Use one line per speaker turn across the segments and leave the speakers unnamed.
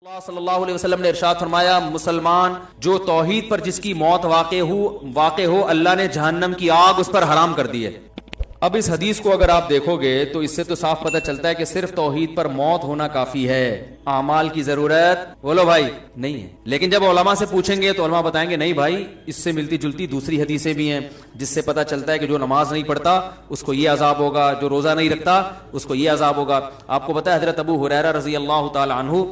اللہ صلی اللہ علیہ وسلم نے ارشاد فرمایا، مسلمان جو توحید پر جس کی موت واقع ہو اللہ نے جہنم کی آگ اس پر حرام کر دی ہے۔ اب اس حدیث کو اگر آپ دیکھو گے تو اس سے تو صاف پتہ چلتا ہے کہ صرف توحید پر موت ہونا کافی ہے، اعمال کی ضرورت بولو بھائی نہیں ہے۔ لیکن جب علماء سے پوچھیں گے تو علماء بتائیں گے نہیں بھائی، اس سے ملتی جلتی دوسری حدیثیں بھی ہیں جس سے پتہ چلتا ہے کہ جو نماز نہیں پڑھتا اس کو یہ عذاب ہوگا، جو روزہ نہیں رکھتا اس کو یہ عذاب ہوگا۔ آپ کو پتہ ہے حضرت ابو ہریرہ رضی اللہ تعالی عنہ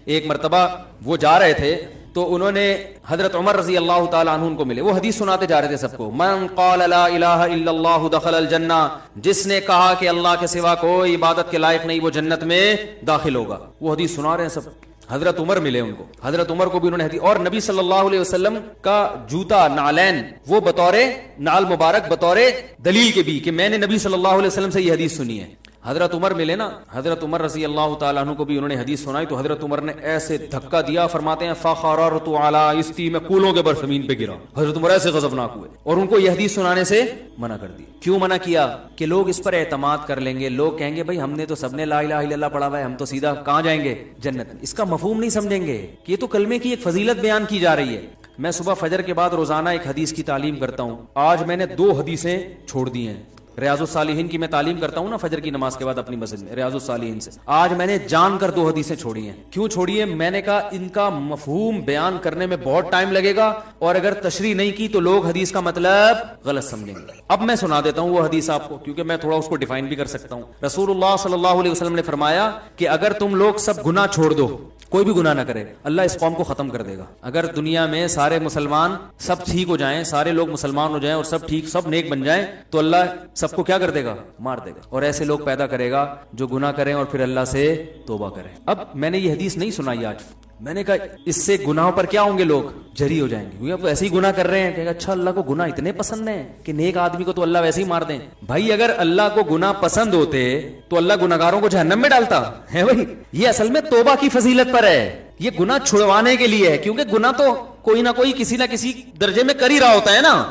ایک مرتبہ وہ جا رہے تھے تو انہوں نے حضرت عمر رضی اللہ تعالی عنہ ان کو ملے، وہ حدیث سناتے جا رہے تھے سب کو، من قال لا الہ الا اللہ دخل الجنہ، جس نے کہا کہ اللہ کے سوا کوئی عبادت کے لائق نہیں وہ جنت میں داخل ہوگا۔ وہ حدیث سنا رہے ہیں سب، حضرت عمر ملے ان کو، حضرت عمر کو بھی انہوں نے حدیث، اور نبی صلی اللہ علیہ وسلم کا جوتا نعلین وہ بطور نعل مبارک بطور دلیل کے بھی کہ میں نے نبی صلی اللہ علیہ وسلم سے یہ حدیث سنی ہے۔ حضرت عمر ملے نا، حضرت عمر رضی اللہ تعالیٰ عنہ کو بھی انہوں نے حدیث سنائی تو حضرت عمر نے ایسے دھکا دیا، فرماتے ہیں فخررت علی استی، میں کولوں کے بر زمین پہ گرا۔ حضرت عمر ایسے غضبناک ہوئے اور ان کو یہ حدیث سنانے سے منع کر دی۔ کیوں منع کیا؟ کہ لوگ اس پر اعتماد کر لیں گے، لوگ کہیں گے بھائی ہم نے تو سب نے لا الہ الا اللہ پڑھا ہوا ہے، ہم تو سیدھا کہاں جائیں گے؟ جنت۔ اس کا مفہوم نہیں سمجھیں گے کہ یہ تو کلمے کی ایک فضیلت بیان کی جا رہی ہے۔ میں صبح فجر کے بعد روزانہ ایک حدیث کی تعلیم کرتا ہوں، آج میں نے 2 حدیثیں چھوڑ دی ہیں۔ ریاض الصالحین کی میں تعلیم کرتا ہوں نا فجر کی نماز کے بعد اپنی مسجد میں، ریاض الصالحین سے آج میں نے جان کر 2 حدیثیں چھوڑی ہیں۔ کیوں چھوڑی ہے؟ میں نے کہا ان کا مفہوم بیان کرنے میں بہت ٹائم لگے گا اور اگر تشریح نہیں کی تو لوگ حدیث کا مطلب غلط سمجھیں گے۔ اب میں سنا دیتا ہوں وہ حدیث آپ کو، کیونکہ میں تھوڑا اس کو ڈیفائن بھی کر سکتا ہوں۔ رسول اللہ صلی اللہ علیہ وسلم نے فرمایا کہ اگر تم لوگ سب گناہ چھوڑ دو، کوئی بھی گناہ نہ کرے، اللہ اس قوم کو ختم کر دے گا۔ اگر دنیا میں سارے مسلمان سب ٹھیک ہو جائیں، سارے لوگ مسلمان ہو جائیں اور سب ٹھیک سب نیک بن جائیں تو اللہ سب کو کیا کر دے گا؟ مار دے گا۔ اور ایسے لوگ پیدا کرے گا جو گناہ کریں اور پھر اللہ سے توبہ کریں۔ اب میں نے یہ حدیث نہیں سنائی آج، میں نے کہا اس سے گناہوں پر کیا ہوں گے، لوگ جری ہو جائیں گے، کیونکہ اب ایسے ہی گناہ کر رہے ہیں کہ اچھا اللہ کو گناہ اتنے پسند ہیں کہ نیک آدمی کو تو اللہ ویسے ہی مار دیں۔ بھائی اگر اللہ کو گناہ پسند ہوتے تو اللہ گناہگاروں کو جہنم میں ڈالتا ہے؟ بھائی یہ اصل میں توبہ کی فضیلت پر ہے، یہ گناہ چھڑوانے کے لیے ہے، کیونکہ گناہ تو کوئی نہ کوئی کسی نہ کسی درجے میں کر ہی رہا ہوتا ہے نا۔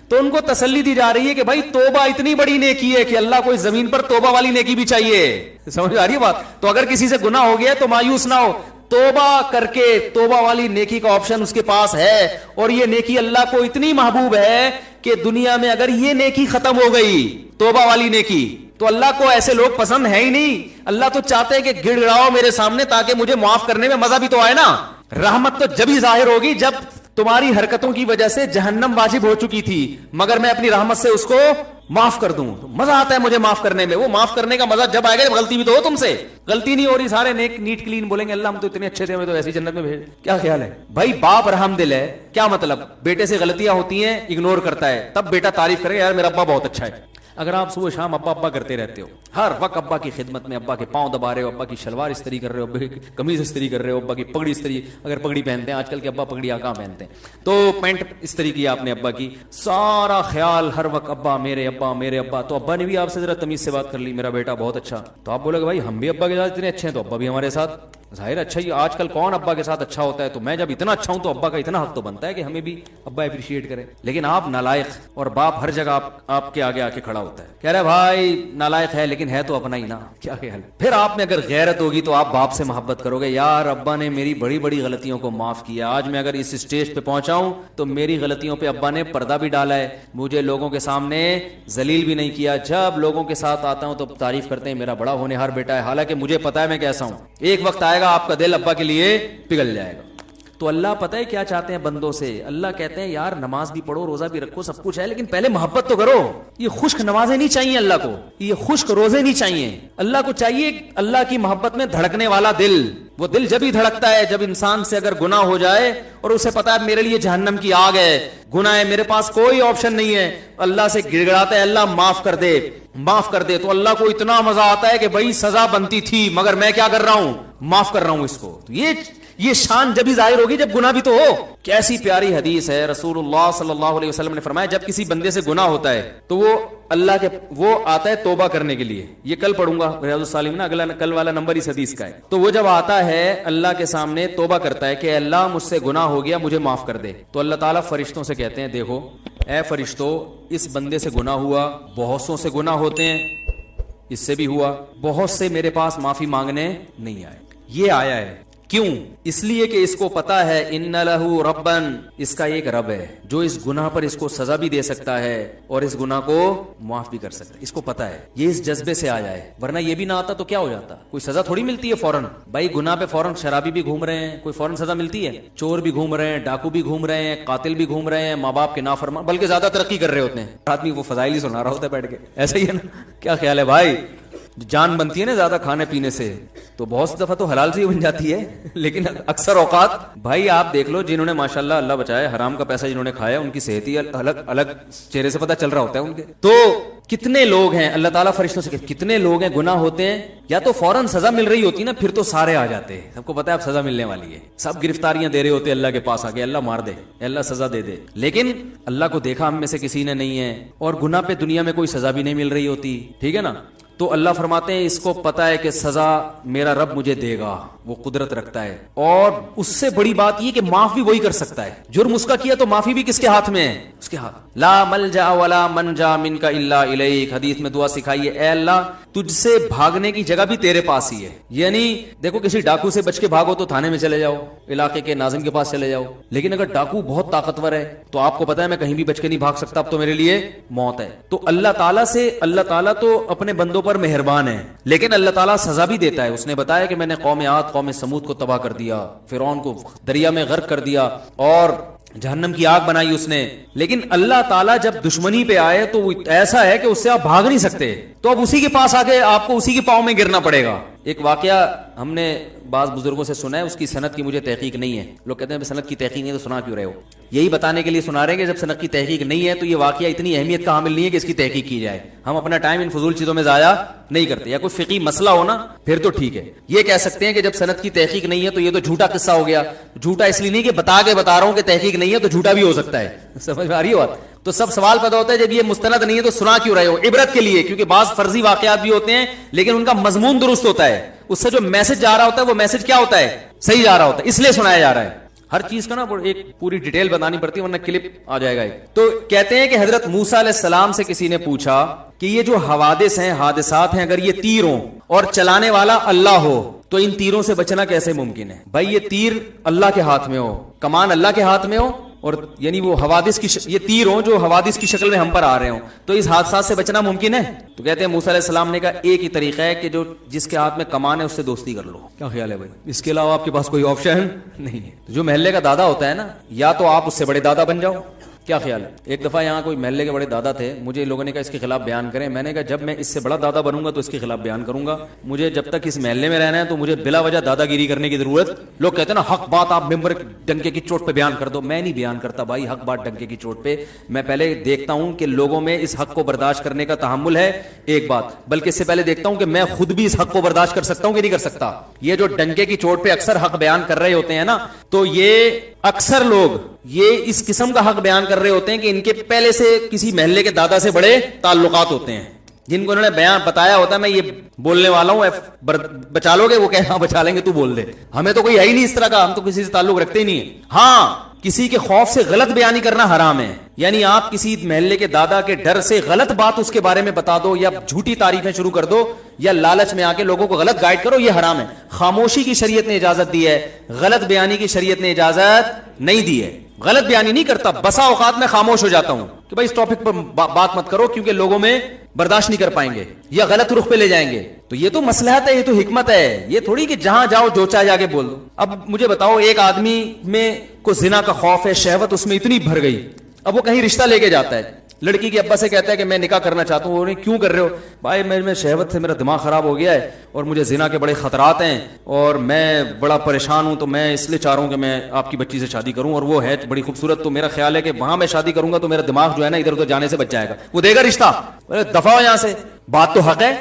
تو ان کو تسلی دی جا رہی ہے کہ بھائی توبہ اتنی بڑی نیکی ہے کہ اللہ کو اس زمین پر توبہ والی نیکی بھی چاہیے۔ سمجھ آ رہی ہے بات؟ تو اگر کسی سے گناہ ہو گیا تو مایوس نہ ہو، توبہ کر کے توبہ والی نیکی کا آپشن اس کے پاس ہے، اور یہ نیکی اللہ کو اتنی محبوب ہے کہ دنیا میں اگر یہ نیکی ختم ہو گئی توبہ والی نیکی تو اللہ کو ایسے لوگ پسند ہے ہی نہیں۔ اللہ تو چاہتے ہیں کہ گڑ گڑاؤ میرے سامنے تاکہ مجھے معاف کرنے میں مزہ بھی تو آئے نا۔ رحمت تو جب ہی ظاہر ہوگی جب تمہاری حرکتوں کی وجہ سے جہنم واجب ہو چکی تھی، مگر میں اپنی رحمت سے اس کو معاف کر دوں، مزہ آتا ہے مجھے معاف کرنے میں۔ وہ معاف کرنے کا مزہ جب آئے گا جب غلطی بھی تو ہو تم سے، غلطی نہیں ہو رہی، سارے نیک نیٹ کلین بولیں گے اللہ ہم تو اتنے اچھے تھے ہمیں تو ایسی جنت میں بھیج۔ کیا خیال ہے بھائی؟ باپ رحم دل ہے، کیا مطلب؟ بیٹے سے غلطیاں ہوتی ہیں اگنور کرتا ہے، تب بیٹا تعریف کرے یار میرا ابا بہت اچھا ہے۔ اگر آپ صبح شام ابا ابا کرتے رہتے ہو، ہر وقت ابا کی خدمت میں، ابا کے پاؤں دبا رہے ہو، ابا کی شلوار استری کر رہے ہو، ابا کی قمیض استری کر رہے ہو، ابا کی پگڑی استری، اگر پگڑی پہنتے ہیں آج کل کے ابا پگڑیاں کہاں پہنتے ہیں، تو پینٹ استری کی آپ نے ابا کی، سارا خیال ہر وقت ابا میرے ابا میرے ابا، تو ابا نے بھی آپ سے ذرا تمیز سے بات کر لی میرا بیٹا بہت اچھا، تو آپ بولے گا بھائی ہم بھی ابا کے ساتھ اتنے اچھے ہیں تو ابا بھی ہمارے ساتھ ظاہر اچھا ہی۔ آج کل کون ابا کے ساتھ اچھا ہوتا ہے؟ تو میں جب اتنا اچھا ہوں تو ابا کا اتنا حق تو بنتا ہے کہ ہمیں بھی ابا اپریشیٹ کرے۔ لیکن آپ نالائق، اور باپ ہر جگہ آپ کے آگے آ کے کھڑا ہوتا ہے، کہہ رہے بھائی نالائق ہے لیکن ہے تو اپنا ہی نا، کیا خیال ہے؟ پھر آپ میں اگر غیرت ہوگی تو آپ باپ سے محبت کرو گے، یار ابا نے میری بڑی بڑی غلطیوں کو معاف کیا، آج میں اگر اس اسٹیج پہ پہنچا ہوں تو میری غلطیوں پہ ابا نے پردہ بھی ڈالا ہے، مجھے لوگوں کے سامنے ذلیل بھی نہیں کیا۔ جب لوگوں کے ساتھ آتا ہوں تو تعریف کرتے ہیں میرا بڑا ہونہار بیٹا ہے، حالانکہ مجھے پتا ہے میں کیسا ہوں۔ ایک وقت آئے گا آپ کا دل ابا کے لیے پگھل جائے گا۔ تو اللہ پتہ ہے کیا چاہتے ہیں بندوں سے؟ اللہ کہتے ہیں یار نماز بھی پڑھو، روزہ بھی رکھو، سب کچھ ہے، لیکن پہلے محبت تو کرو۔ یہ خشک نمازیں نہیں چاہیے اللہ کو، یہ خشک روزے نہیں چاہیے، اللہ کو چاہیے اللہ کی محبت میں دھڑکنے والا دل۔ وہ دل جب ہی دھڑکتا ہے جب انسان سے اگر گناہ ہو جائے اور اسے پتا ہے میرے لیے جہنم کی آگ ہے، گناہ ہے، میرے پاس کوئی آپشن نہیں ہے، اللہ سے گڑ گڑاتا ہے اللہ معاف کر دے معاف کر دے، تو اللہ کو اتنا مزہ آتا ہے کہ بھائی سزا بنتی تھی مگر میں کیا کر رہا ہوں؟ معاف کر رہا ہوں اس کو۔ تو یہ شان جب ہی ظاہر ہوگی جب گناہ بھی تو ہو۔ کیسی پیاری حدیث ہے، رسول اللہ صلی اللہ علیہ وسلم نے فرمایا جب کسی بندے سے گناہ ہوتا ہے تو وہ آتا ہے توبہ کرنے کے لیے، یہ کل پڑھوں گا ریاض الصالحین نا، اگلا کل والا نمبر اس حدیث کا ہے۔ تو وہ جب آتا ہے اللہ کے سامنے توبہ کرتا ہے کہ اللہ مجھ سے گناہ ہو گیا مجھے معاف کر دے، تو اللہ تعالیٰ فرشتوں سے کہتے ہیں دیکھو اے فرشتوں اس بندے سے گناہ ہوا، بہت سوں سے گناہ ہوتے ہیں، اس سے بھی ہوا، بہت سے میرے پاس معافی مانگنے نہیں آئے، یہ آیا ہے کیوں؟ اس لیے کہ اس کو پتا ہے ان لہو ربن، اس کا ایک رب ہے جو اس گناہ پر اس کو سزا بھی دے سکتا ہے اور اس گناہ کو معاف بھی کر سکتا ہے. اس کو پتا ہے، یہ اس جذبے سے آیا ہے، ورنہ یہ بھی نہ آتا تو کیا ہو جاتا؟ کوئی سزا تھوڑی ملتی ہے فوراً. بھائی گناہ پہ فوراً شرابی بھی گھوم رہے ہیں، کوئی فوراً سزا ملتی ہے؟ چور بھی گھوم رہے ہیں، ڈاکو بھی گھوم رہے ہیں، قاتل بھی گھوم رہے ہیں، ماں باپ کے نافرمان، بلکہ زیادہ ترقی کر رہے ہوتے ہیں. آدمی وہ فضائل ہی سنا رہا ہوتا ہے بیٹھ کے، ایسا ہی ہے نا؟ کیا خیال ہے بھائی؟ جان بنتی ہے نا زیادہ کھانے پینے سے تو بہت سی دفعہ تو حلال سے ہی بن جاتی ہے، لیکن اکثر اوقات بھائی آپ دیکھ لو جنہوں نے ماشاءاللہ اللہ بچائے حرام کا پیسہ جنہوں نے کھایا ان کی صحت ہی الگ چہرے سے پتہ چل رہا ہوتا ہے ان کے. تو کتنے لوگ ہیں، اللہ تعالیٰ فرشتوں سے کہ کتنے لوگ ہیں گناہ ہوتے ہیں، یا تو فوراً سزا مل رہی ہوتی نا، پھر تو سارے آ جاتے ہیں، سب کو پتا ہے اب سزا ملنے والی ہے، سب گرفتاریاں دے رہے ہوتے ہیں اللہ کے پاس آ کے، اللہ مار دے، اللہ سزا دے دے. لیکن اللہ کو دیکھا ہم میں سے کسی نے نہیں ہے اور گناہ پہ دنیا میں کوئی سزا بھی نہیں مل رہی ہوتی، ٹھیک ہے نا؟ تو اللہ فرماتے ہیں اس کو پتا ہے کہ سزا میرا رب مجھے دے گا، وہ قدرت رکھتا ہے. اور اس سے بڑی بات یہ کہ معاف بھی وہی کر سکتا ہے. جرم اس کا کیا تو معافی بھی کس کے ہاتھ میں ہے؟ اس کے ہاتھ. لا ملجا ولا منجا منک الا الیک، حدیث میں دعا سکھائی ہے، اے اللہ تجھ سے بھاگنے کی جگہ بھی تیرے پاس ہی ہے. یعنی دیکھو کسی ڈاکو سے بچ کے بھاگو تو تھانے میں چلے جاؤ، علاقے کے ناظم کے پاس چلے جاؤ، لیکن اگر ڈاکو بہت طاقتور ہے تو آپ کو پتا ہے میں کہیں بھی بچ کے نہیں بھاگ سکتا، اب تو میرے لیے موت ہے. تو اللہ تعالیٰ تو اپنے بندوں پر مہربان ہے، لیکن اللہ تعالیٰ سزا بھی دیتا ہے. اس نے بتایا کہ میں نے قوم عاد قوم سمود کو تباہ کر دیا، فرعون کو دریا میں غرق کر دیا اور جہنم کی آگ بنائی اس نے. لیکن اللہ تعالیٰ جب دشمنی پہ آئے تو وہ ایسا ہے کہ اس سے آپ بھاگ نہیں سکتے، تو اب اسی کے پاس آگے آپ کو اسی کے پاؤں میں گرنا پڑے گا. ایک واقعہ ہم نے بعض بزرگوں سے سنا ہے، اس کی سند کی مجھے تحقیق نہیں ہے. لوگ کہتے ہیں سند کی تحقیق نہیں تو سنا کیوں رہے ہو؟ یہی بتانے کے لیے سنا رہے ہیں کہ جب سند کی تحقیق نہیں ہے تو یہ واقعہ اتنی اہمیت کا حامل نہیں ہے کہ اس کی تحقیق کی جائے. ہم اپنا ٹائم ان فضول چیزوں میں ضائع نہیں کرتے. یا کوئی فقہی مسئلہ ہو نا پھر تو ٹھیک ہے. یہ کہہ سکتے ہیں کہ جب سند کی تحقیق نہیں ہے تو یہ تو جھوٹا قصہ ہو گیا. جھوٹا اس لیے نہیں کہ بتا رہا ہوں کہ تحقیق نہیں ہے تو جھوٹا بھی ہو سکتا ہے. سمجھ میں آ رہی ہے بات؟ تو سب سوال پیدا ہوتا ہے جب یہ مستند نہیں ہے تو سنا کیوں رہے ہو؟ عبرت کے لیے، کیونکہ بعض فرضی واقعات بھی ہوتے ہیں لیکن ان کا مضمون درست ہوتا ہے، اس سے جو میسج جا رہا ہوتا ہے وہ میسج کیا ہوتا ہے؟ صحیح جا رہا ہوتا ہے، اس لیے سنایا جا رہا ہے. ہر چیز کا نا ایک پوری ڈیٹیل بتانی پڑتی ہے ورنہ کلپ آ جائے گا. تو کہتے ہیں کہ حضرت موسیٰ علیہ السلام سے کسی نے پوچھا کہ یہ جو حوادث ہیں، حادثات ہیں، اگر یہ تیر ہوں اور چلانے والا اللہ ہو تو ان تیروں سے بچنا کیسے ممکن ہے؟ بھائی یہ تیر اللہ کے ہاتھ میں ہو، کمان اللہ کے ہاتھ میں ہو، اور یعنی وہ حوادث کی یہ تیر ہوں جو حوادث کی شکل میں ہم پر آ رہے ہوں، تو اس حادثات سے بچنا ممکن ہے؟ تو کہتے ہیں موسیٰ علیہ السلام نے کہا ایک ہی طریقہ ہے کہ جس کے ہاتھ میں کمان ہے اس سے دوستی کر لو. کیا خیال ہے بھائی؟ اس کے علاوہ آپ کے پاس کوئی آپشن نہیں ہے. جو محلے کا دادا ہوتا ہے نا، یا تو آپ اس سے بڑے دادا بن جاؤ. کیا خیال ہے؟ ایک دفعہ یہاں کوئی محلے کے بڑے دادا تھے، مجھے لوگوں نے کہا اس کے خلاف بیان کریں. میں نے کہا جب میں اس سے بڑا دادا بنوں گا تو اس کے خلاف بیان کروں گا. مجھے جب تک اس محلے میں رہنا ہے تو مجھے بلا وجہ دادا گیری کرنے کی ضرورت. لوگ کہتے ہیں نا حق بات آپ ممبر ڈنکے کی چوٹ پہ بیان کر دو. میں نہیں بیان کرتا بھائی حق بات ڈنکے کی چوٹ پہ. میں پہلے دیکھتا ہوں کہ لوگوں میں اس حق کو برداشت کرنے کا تحمل ہے، ایک بات، بلکہ اس سے پہلے دیکھتا ہوں کہ میں خود بھی اس حق کو برداشت کر سکتا ہوں کہ نہیں کر سکتا. یہ جو ڈنکے کی چوٹ پہ اکثر حق بیان کر رہے ہوتے ہیں نا، تو یہ اکثر لوگ یہ اس قسم کا حق بیان کر رہے ہوتے ہیں کہ ان کے پہلے سے کسی محلے کے دادا سے بڑے تعلقات ہوتے ہیں جن کو انہوں نے بیان بتایا ہوتا ہے میں یہ بولنے والا ہوں، بچا لو گے؟ وہ کہے ہاں بچا لیں گے، تو بول دے. ہمیں تو کوئی ہے ہی نہیں اس طرح کا، ہم تو کسی سے تعلق رکھتے ہی نہیں ہیں. ہاں کسی کے خوف سے غلط بیانی کرنا حرام ہے، یعنی آپ کسی محلے کے دادا کے ڈر سے غلط بات اس کے بارے میں بتا دو یا جھوٹی تعریفیں شروع کر دو یا لالچ میں آ کے لوگوں کو غلط گائیڈ کرو، یہ حرام ہے. خاموشی کی شریعت نے اجازت دی ہے، غلط بیانی کی شریعت نے اجازت نہیں دی ہے. غلط بیانی نہیں کرتا، بسا اوقات میں خاموش ہو جاتا ہوں کہ بھائی اس ٹاپک پر بات مت کرو کیونکہ لوگوں میں برداشت نہیں کر پائیں گے یا غلط رخ پہ لے جائیں گے. تو یہ تو مصلحت ہے، یہ تو حکمت ہے، یہ تھوڑی کہ جہاں جاؤ جو چاہے جا کے بول دو. اب مجھے بتاؤ ایک آدمی میں کو زنا کا خوف ہے، شہوت اس میں اتنی بھر گئی، اب وہ کہیں رشتہ لے کے جاتا ہے، لڑکی کے ابا سے کہتا ہے کہ میں نکاح کرنا چاہتا ہوں. وہ کیوں کر رہے ہو؟ بھائی میں شہوت سے میرا دماغ خراب ہو گیا ہے اور مجھے زنا کے بڑے خطرات ہیں اور میں بڑا پریشان ہوں، تو میں اس لیے چاہ رہا ہوں کہ میں آپ کی بچی سے شادی کروں اور وہ ہے بڑی خوبصورت، تو میرا خیال ہے کہ وہاں میں شادی کروں گا تو میرا دماغ جو ہے نا ادھر ادھر جانے سے بچ جائے گا. وہ دے گا رشتہ؟ دفعہ ہو یہاں سے. بات تو حق ہے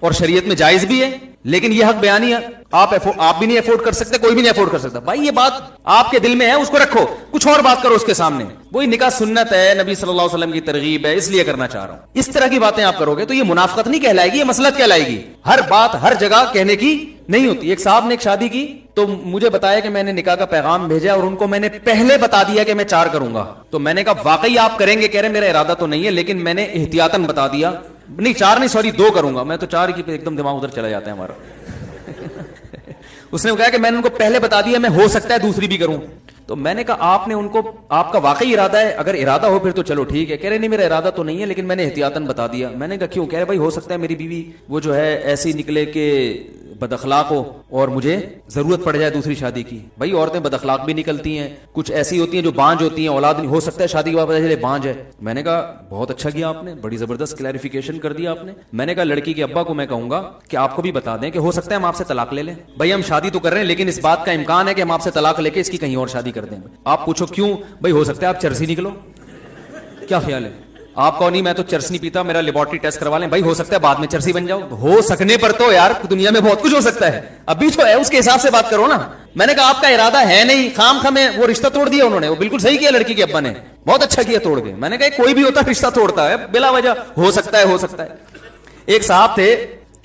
اور شریعت میں جائز بھی ہے، لیکن یہ حق بیانی ہے آپ بھی نہیں افورڈ کر سکتے، کوئی بھی نہیں افورڈ کر سکتا. بھائی یہ بات آپ کے دل میں ہے، اس کو رکھو، کچھ اور بات کرو اس کے سامنے. وہی نکاح سنت ہے، نبی صلی اللہ علیہ وسلم کی ترغیب ہے، اس لیے کرنا چاہ رہا ہوں. اس طرح کی باتیں آپ کرو گے تو یہ منافقت نہیں کہلائے گی، یہ مصلحت کہلائے گی. ہر بات ہر جگہ کہنے کی نہیں ہوتی. ایک صاحب نے ایک شادی کی تو مجھے بتایا کہ میں نے نکاح کا پیغام بھیجا اور ان کو میں نے پہلے بتا دیا کہ میں 4 کروں گا. تو میں نے کہا واقعی آپ کریں گے؟ کہہ رہے میرا ارادہ تو نہیں ہے لیکن میں نے احتیاطاً بتا دیا. نہیں 4 نہیں، سوری 2 کروں گا. میں تو 4 کی ایک دم دماغ ادھر چلا جاتا ہے ہمارا. اس نے کہا کہ میں نے ان کو پہلے بتا دیا میں ہو سکتا ہے دوسری بھی کروں. تو میں نے کہا آپ نے ان کو, آپ کا واقعی ارادہ ہے؟ اگر ارادہ ہو پھر تو چلو ٹھیک ہے. کہہ رہے نہیں میرا ارادہ تو نہیں ہے لیکن میں نے احتیاطاً بتا دیا. میں نے کہا کیوں؟ کہہ رہے بھائی ہو سکتا ہے میری بیوی وہ جو ہے ایسی نکلے کہ بد اخلاق ہو اور مجھے ضرورت پڑ جائے دوسری شادی کی. بھائی عورتیں بد اخلاق بھی نکلتی ہیں, کچھ ایسی ہوتی ہیں جو بانج ہوتی ہیں, اولاد نہیں ہو سکتا ہے شادی کے بعد پتہ چلے بانج ہے. میں نے کہا بہت اچھا کیا آپ نے, بڑی زبردست کلیریفیکیشن کر دیا آپ نے. میں نے کہا لڑکی کے ابا کو میں کہوں گا کہ آپ کو بھی بتا دیں کہ ہو سکتا ہے ہم آپ سے طلاق لے لیں. بھائی ہم شادی تو کر رہے ہیں لیکن اس بات کا امکان ہے کہ ہم آپ سے طلاق لے کے اس کی کہیں اور شادی کر دیں. آپ پوچھو کیوں؟ بھائی ہو سکتا ہے آپ چرسی نکلو. کیا خیال ہے آپ کو؟ نہیں میں تو چرس نہیں پیتا, میرا لیبارٹری ٹیسٹ کروا لیں. بھائی ہو سکتا ہے بعد میں چرسی بن جاؤ. ہو سکنے پر تو یار دنیا میں بہت کچھ ہو سکتا ہے, ابھی تو ہے اس کے حساب سے بات کرو نا. میں نے کہا آپ کا ارادہ ہے نہیں, خام خامے وہ رشتہ توڑ دیا انہوں نے. وہ بالکل صحیح کیا لڑکی کے ابا نے, بہت اچھا کیا توڑ کے. میں نے کہا کوئی بھی ہوتا رشتہ توڑتا ہے بلا وجہ, ہو سکتا ہے ہو سکتا ہے. ایک صاحب تھے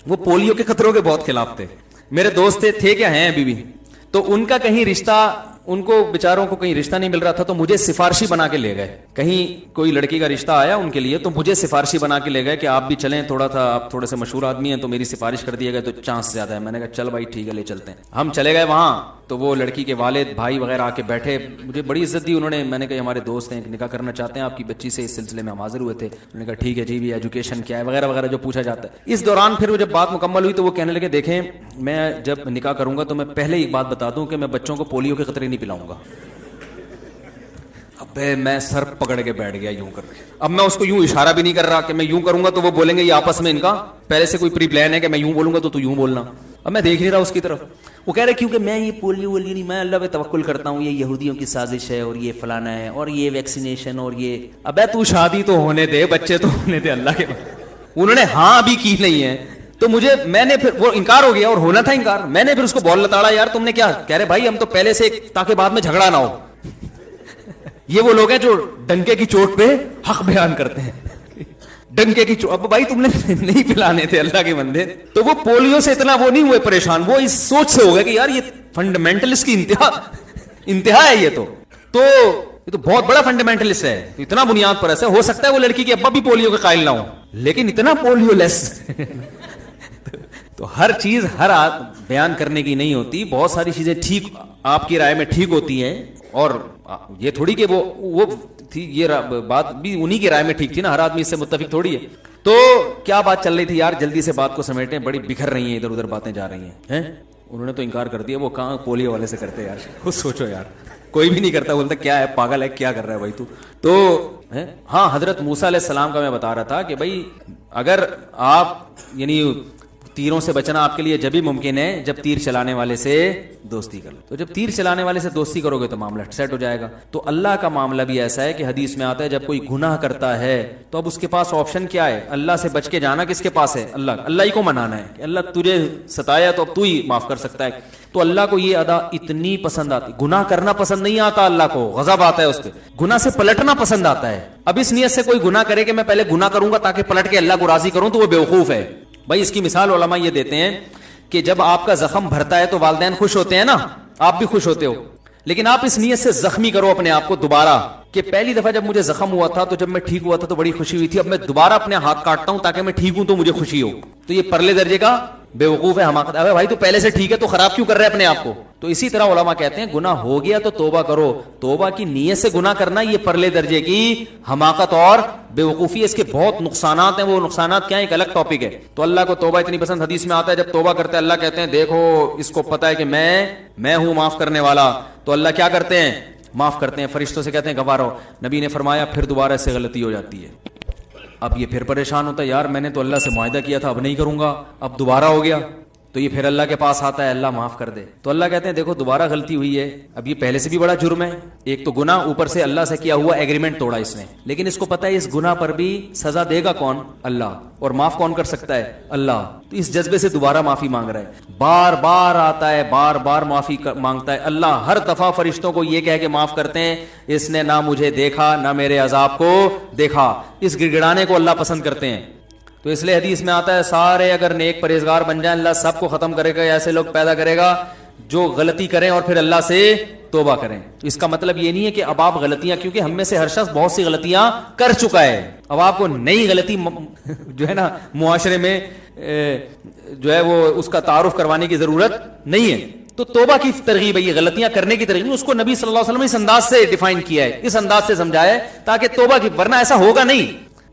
وہ پولیو کے خطروں کے بہت خلاف تھے, میرے دوست تھے کیا ہیں ابھی بھی. تو ان کا کہیں رشتہ, ان کو بیچاروں کو کہیں رشتہ نہیں مل رہا تھا تو مجھے سفارشی بنا کے لے گئے. کہیں کوئی لڑکی کا رشتہ آیا ان کے لیے تو مجھے سفارشی بنا کے لے گئے کہ آپ بھی چلیں, تھوڑا تھا آپ تھوڑے سے مشہور آدمی ہیں تو میری سفارش کر دیے گئے تو چانس زیادہ ہے. میں نے کہا چل بھائی ٹھیک ہے لے چلتے ہیں. ہم چلے گئے وہاں تو وہ لڑکی کے والد بھائی وغیرہ آ کے بیٹھے, مجھے بڑی عزت دی انہوں نے. میں نے کہا ہمارے دوست ہیں نکاح کرنا چاہتے ہیں آپ کی بچی سے, اس سلسلے میں ہم حاضر ہوئے تھے. انہوں نے کہا ٹھیک ہے جی بھی ایجوکیشن کیا ہے وغیرہ وغیرہ جو پوچھا جاتا ہے. اس دوران پھر وہ جب بات مکمل ہوئی تو وہ کہنے لگے دیکھیں میں جب نکاح کروں گا تو میں پہلے ایک بات بتا دوں کہ میں بچوں کو پولیو کے خطرے نہیں پلاؤں گا. ابے میں سر پکڑ کے بیٹھ گیا یوں کر کے. اب میں اس کو یوں اشارہ بھی نہیں کر رہا کہ میں یوں کروں گا تو وہ بولیں گے یہ آپس میں ان کا پہلے سے کوئی پری پلان ہے کہ میں یوں بولوں گا تو یوں بولنا. اب میں دیکھ نہیں رہا اس کی طرف. وہ کہہ رہے کیونکہ میں یہ پولیو وولیو نہیں, میں اللہ پہ توکل کرتا ہوں, یہ یہودیوں کی سازش ہے اور یہ فلانا ہے اور یہ ویکسینیشن اور یہ. ابے تو شادی تو ہونے دے, بچے تو ہونے دے اللہ کے. انہوں نے ہاں ابھی کی نہیں ہے تو مجھے, میں نے پھر وہ انکار ہو گیا اور ہونا تھا انکار. میں نے پھر اس کو بول لتاڑا یار تم نے کیا. کہہ رہے بھائی ہم تو پہلے سے تاکہ بعد میں جھگڑا نہ ہو. یہ وہ لوگ ہیں جو ڈنکے کی چوٹ پہ حق بیان کرتے ہیں, ڈنکے کی چوٹ. اب بھائی تم نے نہیں پلانے تھے اللہ کے بندے. تو وہ پولیو سے اتنا وہ نہیں ہوئے پریشان, وہ اس سوچ سے ہو گئے کہ یار یہ فنڈامنٹلسٹ کی انتہا ہے. یہ تو بہت بڑا فنڈامنٹلسٹ ہے, اتنا بنیاد پر ایسا. ہو سکتا ہے وہ لڑکی کے ابا بھی پولیو کے قائل نہ ہو لیکن اتنا پولیو لیس. تو ہر چیز ہر بیان کرنے کی نہیں ہوتی. بہت ساری چیزیں ٹھیک آپ کی رائے میں ٹھیک ہوتی ہیں اور یہ تھوڑی کہ وہ تھی, یہ بات بھی انہی کی رائے میں ٹھیک تھی نا, ہر آدمی اس سے متفق تھوڑی ہے. تو کیا بات چل رہی تھی یار, جلدی سے بات کو سمیٹیں, بڑی بکھر رہی ہیں ادھر ادھر باتیں جا رہی ہیں. انہوں نے تو انکار کر دیا, وہ کہاں پولیو والے سے کرتے یار, خود سوچو یار, کوئی بھی نہیں کرتا. بولتا کیا ہے پاگل ہے, کیا کر رہا ہے بھائی تو ہاں حضرت موسیٰ علیہ السلام کا میں بتا رہا تھا کہ بھائی اگر آپ یعنی تیروں سے بچنا آپ کے لیے جبھی ممکن ہے جب تیر چلانے والے سے دوستی کر لو. تو جب تیر چلانے والے سے دوستی کرو گے تو معاملہ سیٹ ہو جائے گا. تو اللہ کا معاملہ بھی ایسا ہے کہ حدیث میں آتا ہے جب کوئی گناہ کرتا ہے تو اب اس کے پاس آپشن کیا ہے, اللہ سے بچ کے جانا کس کے پاس ہے, اللہ ہی کو منانا ہے کہ اللہ تجھے ستایا تو اب تو ہی معاف کر سکتا ہے. تو اللہ کو یہ ادا اتنی پسند آتی, گناہ کرنا پسند نہیں آتا, اللہ کو غضب آتا ہے اس پہ. گناہ سے پلٹنا پسند آتا ہے. اب اس نیت سے کوئی گناہ کرے کہ میں پہلے گناہ کروں گا تاکہ پلٹ کے اللہ کو راضی کروں تو وہ بیوقوف ہے. بھائی اس کی مثال علماء یہ دیتے ہیں کہ جب آپ کا زخم بھرتا ہے تو والدین خوش ہوتے ہیں نا, آپ بھی خوش ہوتے ہو, لیکن آپ اس نیت سے زخمی کرو اپنے آپ کو دوبارہ کہ پہلی دفعہ جب مجھے زخم ہوا تھا تو جب میں ٹھیک ہوا تھا تو بڑی خوشی ہوئی تھی, اب میں دوبارہ اپنے ہاتھ کاٹتا ہوں تاکہ میں ٹھیک ہوں تو مجھے خوشی ہو. تو یہ پرلے درجے کا بیوقوف ہے, حماقت. ارے بھائی تو پہلے سے ٹھیک ہے تو خراب کیوں کر رہے اپنے آپ کو. تو اسی طرح علماء کہتے ہیں گناہ ہو گیا تو توبہ کرو. توبہ کی نیت سے گناہ کرنا یہ پرلے درجے کی حماقت اور بیوقوفی ہے. اس کے بہت نقصانات ہیں, وہ نقصانات کیا ہیں ایک الگ ٹاپک ہے. تو اللہ کو توبہ اتنی پسند, حدیث میں آتا ہے جب توبہ کرتے ہیں اللہ کہتے ہیں دیکھو اس کو پتا ہے کہ میں ہوں معاف کرنے والا. تو اللہ کیا کرتے ہیں, معاف کرتے ہیں. فرشتوں سے کہتے ہیں گواہ رہو. نبی نے فرمایا پھر دوبارہ سے غلطی ہو جاتی ہے. اب یہ پھر پریشان ہوتا ہے یار میں نے تو اللہ سے معاہدہ کیا تھا اب نہیں کروں گا, اب دوبارہ ہو گیا. تو یہ پھر اللہ کے پاس آتا ہے, اللہ معاف کر دے. تو اللہ کہتے ہیں دیکھو دوبارہ غلطی ہوئی ہے, اب یہ پہلے سے بھی بڑا جرم ہے. ایک تو گناہ, اوپر سے اللہ سے کیا ہوا ایگریمنٹ توڑا اس نے, لیکن اس کو پتا ہے اس گناہ پر بھی سزا دے گا کون, اللہ, اور معاف کون کر سکتا ہے, اللہ. تو اس جذبے سے دوبارہ معافی مانگ رہا ہے, بار بار آتا ہے, بار بار معافی مانگتا ہے. اللہ ہر دفعہ فرشتوں کو یہ کہہ کے معاف کرتے ہیں اس نے نہ مجھے دیکھا نہ میرے عذاب کو دیکھا. اس گڑگڑانے کو اللہ پسند کرتے ہیں. تو اس لیے حدیث میں آتا ہے سارے اگر نیک پرہیزگار بن جائیں اللہ سب کو ختم کرے گا, ایسے لوگ پیدا کرے گا جو غلطی کریں اور پھر اللہ سے توبہ کریں. اس کا مطلب یہ نہیں ہے کہ اب آپ غلطیاں, کیونکہ ہم میں سے ہر شخص بہت سی غلطیاں کر چکا ہے, اب آپ کو نئی غلطی جو ہے نا معاشرے میں جو ہے وہ اس کا تعارف کروانے کی ضرورت نہیں ہے. تو توبہ کی ترغیب ہے، یہ غلطیاں کرنے کی ترغیب، اس کو نبی صلی اللہ علیہ وسلم نے اس انداز سے ڈیفائن کیا ہے، اس انداز سے سمجھایا ہے تاکہ توبہ کی، ورنہ ایسا ہوگا نہیں.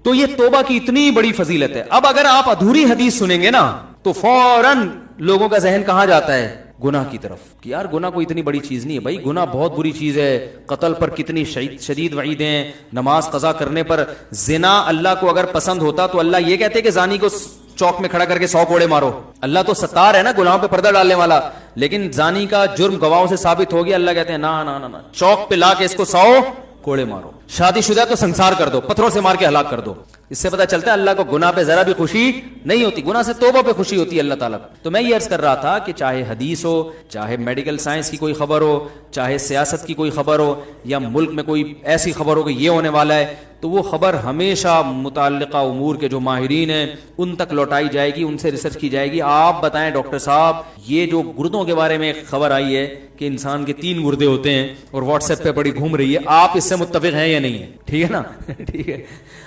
تو یہ توبہ کی اتنی بڑی فضیلت ہے. اب اگر آپ ادھوری حدیث سنیں گے نا تو فوراً لوگوں کا ذہن کہاں جاتا ہے؟ گناہ کی طرف، کہ یار گناہ کوئی اتنی بڑی چیز نہیں ہے. بھائی گناہ بہت بری چیز ہے، قتل پر کتنی شدید وعیدیں، نماز قضا کرنے پر. زنا اللہ کو اگر پسند ہوتا تو اللہ یہ کہتے کہ زانی کو چوک میں کھڑا کر کے 100 کوڑے مارو. اللہ تو ستار ہے نا، گناہوں پہ پردہ ڈالنے والا. لیکن زانی کا جرم گواہوں سے ثابت ہو گیا، اللہ کہتے ہیں نا نا نا، چوک پہ لا کے اس کو 100 کوڑے مارو. شادی شدہ تو سنسار کر دو، پتھروں سے مار کے ہلاک کر دو. اس سے پتہ چلتا ہے اللہ کو گناہ پہ ذرا بھی خوشی نہیں ہوتی، گناہ سے توبہ پہ خوشی ہوتی ہے اللہ تعالیٰ. تو میں یہ عرض کر رہا تھا کہ چاہے حدیث ہو، چاہے میڈیکل سائنس کی کوئی خبر ہو، چاہے سیاست کی کوئی خبر ہو، یا ملک میں کوئی ایسی خبر ہو کہ یہ ہونے والا ہے، تو وہ خبر ہمیشہ متعلقہ امور کے جو ماہرین ہیں ان تک لوٹائی جائے گی، ان سے ریسرچ کی جائے گی. آپ بتائیں ڈاکٹر صاحب، یہ جو گردوں کے بارے میں ایک خبر آئی ہے کہ انسان کے 3 گردے ہوتے ہیں اور واٹس ایپ پہ بڑی گھوم رہی ہے، آپ اس سے متفق ہیں یا نہیں ہے؟ ٹھیک ہے نا ٹھیک ہے.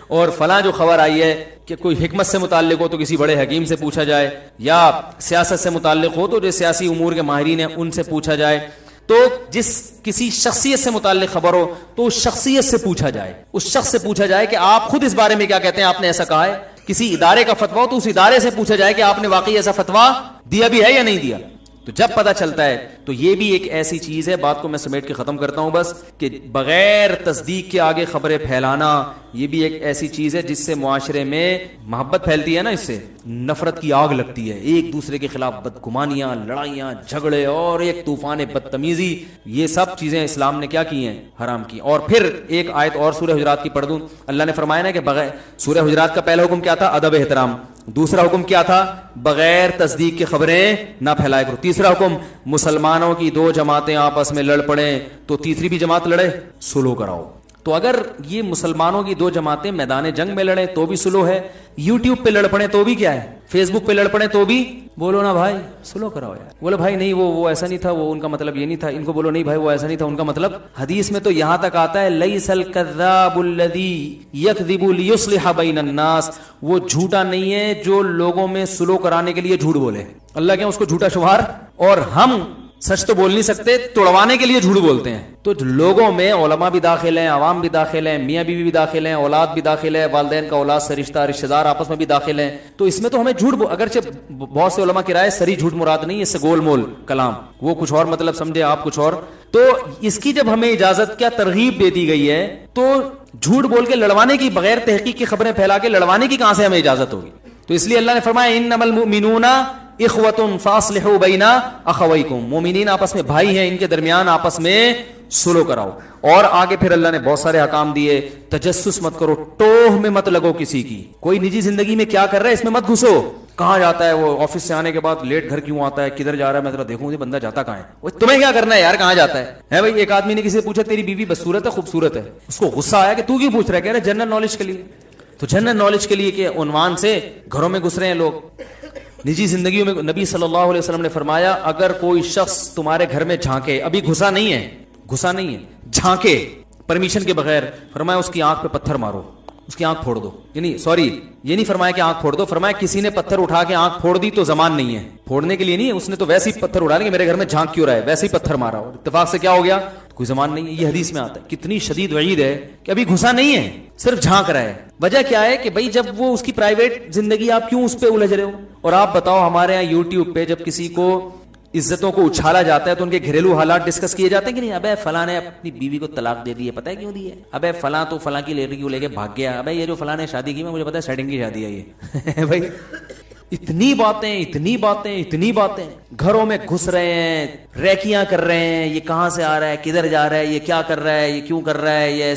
اور فلاں جو خبر آئی ہے کہ کوئی حکمت سے متعلق ہو تو کسی بڑے حکیم سے پوچھا جائے، یا سیاست سے متعلق ہو تو جو سیاسی امور کے ماہرین ہیں ان سے پوچھا جائے. تو جس کسی شخصیت سے متعلق خبر ہو تو اس شخصیت سے پوچھا جائے، اس شخص سے پوچھا جائے کہ آپ خود اس بارے میں کیا کہتے ہیں، آپ نے ایسا کہا ہے. کسی ادارے کا فتویٰ ہو تو اس ادارے سے پوچھا جائے کہ آپ نے واقعی ایسا فتویٰ دیا بھی ہے یا نہیں دیا. تو جب پتہ چلتا ہے تو یہ بھی ایک ایسی چیز ہے. بات کو میں سمیٹ کے ختم کرتا ہوں بس، کہ بغیر تصدیق کے آگے خبریں پھیلانا یہ بھی ایک ایسی چیز ہے جس سے معاشرے میں محبت پھیلتی ہے نا، اس سے نفرت کی آگ لگتی ہے، ایک دوسرے کے خلاف بدگمانیاں، لڑائیاں، جھگڑے اور ایک طوفان بدتمیزی. یہ سب چیزیں اسلام نے کیا کی ہیں؟ حرام کی. اور پھر ایک آیت اور سورہ حجرات کی پڑھ دوں. اللہ نے فرمایا نا کہ بغیر، سورہ حجرات کا پہلا حکم کیا تھا؟ ادب احترام. دوسرا حکم کیا تھا؟ بغیر تصدیق کے خبریں نہ پھیلایا کرو. تیسرا حکم، مسلمانوں کی 2 جماعتیں آپس میں لڑ پڑیں تو تیسری بھی جماعت لڑے، سلو کراؤ. تو اگر یہ مسلمانوں کی 2 جماعتیں میدان جنگ میں لڑیں تو بھی سلو ہے، یوٹیوب پہ لڑ پڑیں تو بھی کیا ہے، فیس بک پہ لڑ پڑیں تو بھی بولو نا بھائی سلو کراؤ یار. بولو بھائی نہیں وہ ایسا نہیں تھا، وہ ان کا مطلب یہ نہیں تھا. ان کو بولو نہیں بھائی وہ ایسا نہیں تھا، ان کا مطلب. حدیث میں تو یہاں تک آتا ہے لیس الکذاب الذی یکذب لیصلح بین الناس، وہ جھوٹا نہیں ہے جو لوگوں میں سلو کرانے کے لیے جھوٹ بولے. اللہ کیا اس کو جھوٹا شمار؟ اور ہم سچ تو بول نہیں سکتے، توڑوانے کے لیے جھوٹ بولتے ہیں. تو لوگوں میں علماء بھی داخل ہیں، عوام بھی داخل ہیں، میاں بیوی بھی داخل ہیں، اولاد بھی داخل ہے، والدین کا اولاد سے رشتہ دار آپس میں بھی داخل ہیں. تو اس میں تو ہمیں جھوٹ، اگرچہ بہت سے علماء کی رائے سری جھوٹ مراد نہیں، اس سے گول مول کلام، وہ کچھ اور مطلب سمجھے، آپ کچھ اور. تو اس کی جب ہمیں اجازت کیا ترغیب دے دی گئی ہے تو جھوٹ بول کے لڑوانے کی، بغیر تحقیق کی خبریں پھیلا کے لڑوانے کی کہاں سے ہمیں اجازت ہوگی؟ تو اس لیے اللہ نے فرمایا انما المؤمنون اخوة فاصلحوا بین اخویکم، مومنین آپس میں بھائی ہیں، ان کے درمیان آپس میں سلو کراؤ. اور آگے پھر اللہ نے بہت سارے احکام دیے. تجسس مت کرو، ٹوہ میں مت لگو کسی کی. کوئی نجی زندگی میں کیا کر رہا ہے اس میں مت گھسو. کہاں جاتا ہے وہ، آفس سے آنے کے بعد لیٹ گھر کیوں آتا ہے، کدھر جا رہا ہے، میں ذرا دیکھوں یہ بندہ جاتا کہاں ہے. وہ تمہیں کیا کرنا ہے یار، کہاں جاتا ہے بھائی. ایک آدمی نے کسی سے پوچھا تیری بیوی بدصورت ہے خوبصورت ہے، اس کو غصہ آیا کہ تو کیوں پوچھ رہا ہے، کہہ رہا ہے جنرل نالج کے لیے. تو جنرل نالج کے لیے کہ عنوان سے گھروں میں گھس رہے ہیں لوگ، نجی زندگیوں میں. نبی صلی اللہ علیہ وسلم نے فرمایا اگر کوئی شخص تمہارے گھر میں جھانکے، ابھی گھسا نہیں ہے، جھانکے پرمیشن کے بغیر، فرمایا اس کی آنکھ پہ پتھر مارو، اس کی آنکھ پھوڑ دو. یعنی سوری، یہ نہیں فرمایا کہ آنکھ پھوڑ دو، فرمایا کسی نے پتھر اٹھا کے آنکھ پھوڑ دی تو زمان نہیں ہے، پھوڑنے کے لیے نہیں ہے، اس نے تو ویسے ہی پتھر اٹھا لیا کہ میرے گھر میں جھانک کیوں رہا ہے، ویسے ہی پتھر مارا، اتفاق سے کیا ہو گیا، کوئی زمان نہیں ہے. یہ حدیث میں آتا ہے. کتنی شدید وعید ہے کہ ابھی گھسا نہیں ہے، صرف جھانک رہا ہے. وجہ کیا ہے کہ بھائی جب وہ اس کی پرائیویٹ زندگی، آپ کیوں اس پہ الجھ رہے ہو. اور آپ بتاؤ ہمارے یہاں یوٹیوب پہ جب کسی کو عزتوں کو اچھالا جاتا ہے تو ان کے گھریلو حالات ڈسکس کیے جاتے ہیں کہ نہیں. ابے فلاں نے اپنی بیوی کو طلاق دے دی ہے، پتہ ہے کیوں دی ہے، ابے فلاں تو فلاں کی لڑکی کو لے کے بھاگ گیا، ابے یہ جو فلاں نے شادی کی مجھے پتا ہے سیٹنگ کی شادی ہے یہ بھائی. اتنی باتیں گھروں میں گھس رہے ہیں، ریکیاں کر رہے ہیں، یہ کہاں سے آ رہا ہے، کدھر جا رہا ہے، یہ کیا کر رہا ہے، یہ کیوں کر رہا ہے، یہ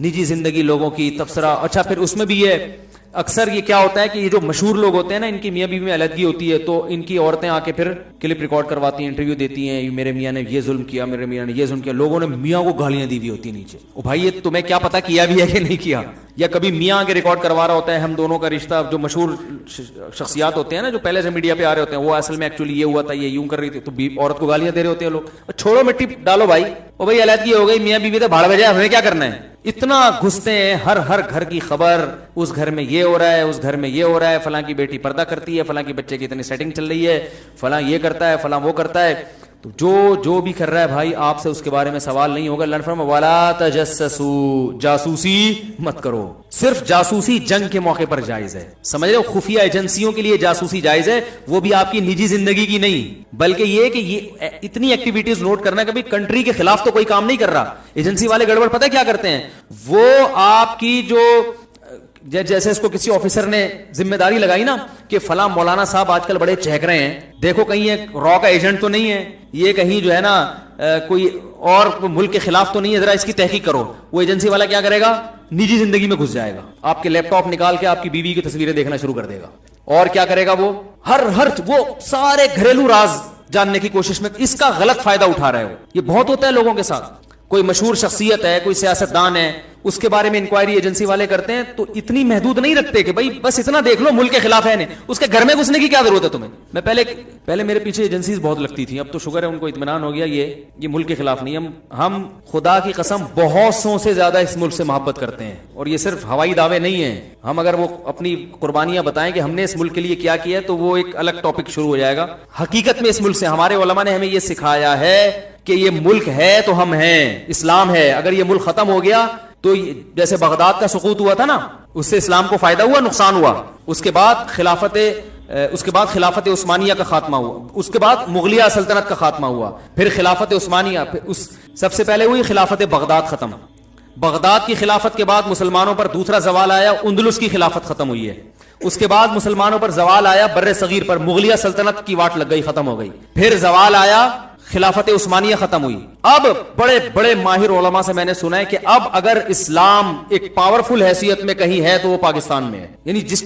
نجی زندگی لوگوں کی تبصرہ. اچھا پھر اس میں بھی یہ اکثر یہ کیا ہوتا ہے کہ یہ جو مشہور لوگ ہوتے ہیں نا، ان کی میاں بیوی میں علیحدگی ہوتی ہے تو ان کی عورتیں آ کے پھر کلپ ریکارڈ کرواتی ہیں، انٹرویو دیتی ہیں، میرے میاں نے یہ ظلم کیا، میرے میاں نے یہ ظلم کیا. لوگوں نے میاں کو گالیاں دی ہوئی ہوتی نیچے. او بھائی یہ تمہیں کیا پتا کیا بھی ہے کہ نہیں کیا. یا کبھی میاں آ کے ریکارڈ کروا رہا ہوتا ہے ہم دونوں کا رشتہ. جو مشہور شخصیات ہوتے ہیں نا جو پہلے سے میڈیا پہ آ رہے ہوتے ہیں، وہ اصل میں ایکچولی یہ ہوا تھا، یہ یوں کر رہی تھی، تو عورت کو گالیاں دے رہے ہوتے ہیں لوگ. چھوڑو مٹی ڈالو بھائی، او بھائی علیحدگی ہو گئی، میاں بیوی تو بھاڑ بجائے، ہمیں کیا کرنا ہے. اتنا گھستے ہیں، ہر گھر کی خبر، اس گھر میں یہ ہو رہا ہے، اس گھر میں یہ ہو رہا ہے، فلاں کی بیٹی پردہ کرتی ہے، فلاں کی بچے کی اتنی سیٹنگ چل رہی ہے، فلاں یہ کرتا ہے، فلاں وہ کرتا ہے. تو جو بھی کر رہا ہے بھائی آپ سے اس کے بارے میں سوال نہیں ہوگا. اللہ نے فرمایا ولا تجسسوا, جاسوسی مت کرو. صرف جاسوسی جنگ کے موقع پر جائز ہے, سمجھ رہے ہو, خفیہ ایجنسیوں کے لیے جاسوسی جائز ہے, وہ بھی آپ کی نجی زندگی کی نہیں, بلکہ یہ کہ یہ اتنی ایکٹیویٹیز نوٹ کرنا کہ بھائی کنٹری کے خلاف تو کوئی کام نہیں کر رہا. ایجنسی والے گڑبڑ پتہ کیا کرتے ہیں, وہ آپ کی جو جیسے اس کو کسی آفیسر نے ذمہ داری لگائی نا کہ فلاں مولانا صاحب آج کل بڑے چہک رہے ہیں, دیکھو کہیں یہ را کا ایجنٹ تو نہیں ہے, یہ کہیں جو ہے نا کوئی اور ملک کے خلاف تو نہیں ہے, ذرا اس کی تحقیق کرو. وہ ایجنسی والا کیا کرے گا, نجی زندگی میں گھس جائے گا, آپ کے لیپ ٹاپ نکال کے آپ کی بیوی کی تصویریں دیکھنا شروع کر دے گا. اور کیا کرے گا, وہ ہر وہ سارے گھریلو راز جاننے کی کوشش میں اس کا غلط فائدہ اٹھا رہے ہو. یہ بہت ہوتا ہے لوگوں کے ساتھ. کوئی مشہور شخصیت ہے, کوئی سیاستدان ہے, اس کے بارے میں انکوائری ایجنسی والے کرتے ہیں تو اتنی محدود نہیں رکھتے کہ بھائی بس اتنا دیکھ لو ملک کے خلاف ہے نہیں, اس کے گھر میں گھسنے کی کیا ضرورت ہے تمہیں. میں پہلے میرے پیچھے ایجنسیز بہت لگتی تھیں, اب تو شکر ہے ان کو اطمینان ہو گیا یہ ملک کے خلاف نہیں. ہم خدا کی قسم بہت سو سے زیادہ اس ملک سے محبت کرتے ہیں, اور یہ صرف ہوائی دعوے نہیں ہیں. ہم اگر وہ اپنی قربانیاں بتائیں کہ ہم نے اس ملک کے لیے کیا ہے تو وہ ایک الگ ٹاپک شروع ہو جائے گا. حقیقت میں اس ملک سے ہمارے علماء نے ہمیں یہ سکھایا ہے کہ یہ ملک ہے تو ہم ہیں, اسلام ہے. اگر یہ ملک ختم ہو گیا تو جیسے بغداد کا سقوط ہوا تھا نا, اس سے اسلام کو فائدہ ہوا, نقصان ہوا. اس کے بعد خلافت عثمانیہ کا خاتمہ ہوا, اس کے بعد مغلیہ سلطنت کا خاتمہ ہوا, پھر خلافت عثمانیہ, سب سے پہلے ہوئی خلافت بغداد ختم. بغداد کی خلافت کے بعد مسلمانوں پر دوسرا زوال آیا, اندلس کی خلافت ختم ہوئی ہے. اس کے بعد مسلمانوں پر زوال آیا بر صغیر پر, مغلیہ سلطنت کی واٹ لگ گئی, ختم ہو گئی. پھر زوال آیا, خلافت عثمانیہ ختم ہوئی. اب بڑے بڑے ماہر علماء سے میں نے سنا ہے کہ اب اگر اسلام ایک پاورفل حیثیت میں کہیں ہے تو وہ پاکستان میں ہے. یعنی جس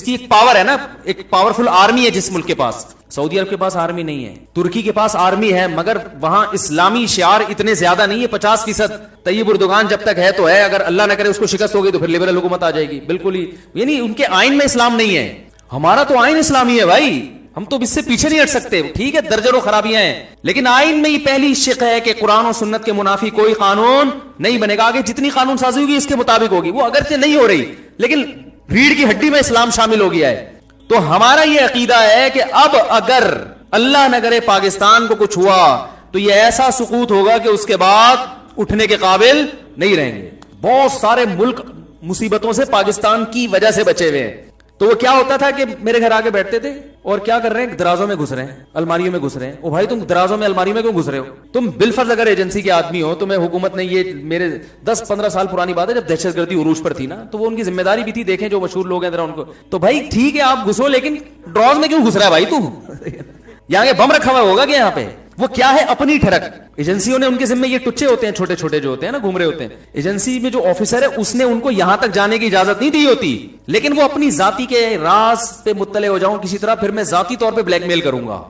کی ایک پاور ہے نا, ایک پاورفل آرمی ہے جس ملک کے پاس. سعودی عرب کے پاس آرمی نہیں ہے, ترکی کے پاس آرمی ہے, مگر وہاں اسلامی شعار اتنے زیادہ نہیں ہے. 50% طیب اردوغان جب تک ہے تو ہے, اگر اللہ نہ کرے اس کو شکست ہوگی تو پھر لبرل حکومت آ جائے گی. بالکل ہی, یعنی ان کے آئین میں اسلام نہیں ہے. ہمارا تو آئین اسلامی ہے بھائی, ہم تو اس سے پیچھے نہیں ہٹ سکتے. ٹھیک ہے درجنوں خرابیاں ہیں, لیکن آئین میں یہ پہلی شق ہے کہ قرآن و سنت کے منافی کوئی قانون نہیں بنے گا. آگے جتنی قانون سازی ہوگی اس کے مطابق ہوگی, وہ اگرچہ نہیں ہو رہی لیکن ریڑھ کی ہڈی میں اسلام شامل ہو گیا ہے. تو ہمارا یہ عقیدہ ہے کہ اب اگر اللہ نہ کرے پاکستان کو کچھ ہوا تو یہ ایسا سقوط ہوگا کہ اس کے بعد اٹھنے کے قابل نہیں رہیں گے. بہت سارے ملک مصیبتوں سے پاکستان کی وجہ سے بچے ہوئے ہیں. تو وہ کیا ہوتا تھا کہ میرے گھر آگے بیٹھتے تھے اور کیا کر رہے ہیں, درازوں میں گھس رہے ہیں, الماریوں میں گھس رہے ہیں. او بھائی تم درازوں میں الماریوں میں کیوں گھس رہے ہو؟ تم بالفرض اگر ایجنسی کے آدمی ہو, تمہیں حکومت نے یہ, میرے 10-15 سال پرانی بات ہے جب دہشت گردی عروج پر تھی نا, تو وہ ان کی ذمہ داری بھی تھی, دیکھیں جو مشہور لوگ ہیں ذرا ان کو. تو بھائی ٹھیک ہے آپ گھسو, لیکن ڈراز میں کیوں گھس رہا ہے بھائی تو؟ یہاں کے بم رکھا ہوا ہوگا کہ یہاں پہ وہ کیا ہے اپنی ٹھڑک. ایجنسیوں نے ان کے ذمہ یہ ٹچے ہوتے ہیں, چھوٹے چھوٹے جو ہوتے ہیں نا, گھوم رہے ہوتے ہیں. ایجنسی میں جو آفیسر ہے اس نے ان کو یہاں تک جانے کی اجازت نہیں دی ہوتی, لیکن وہ اپنی ذاتی کے راز پہ مطلع ہو جاؤں کسی طرح, پھر میں ذاتی طور پہ بلیک میل کروں گا.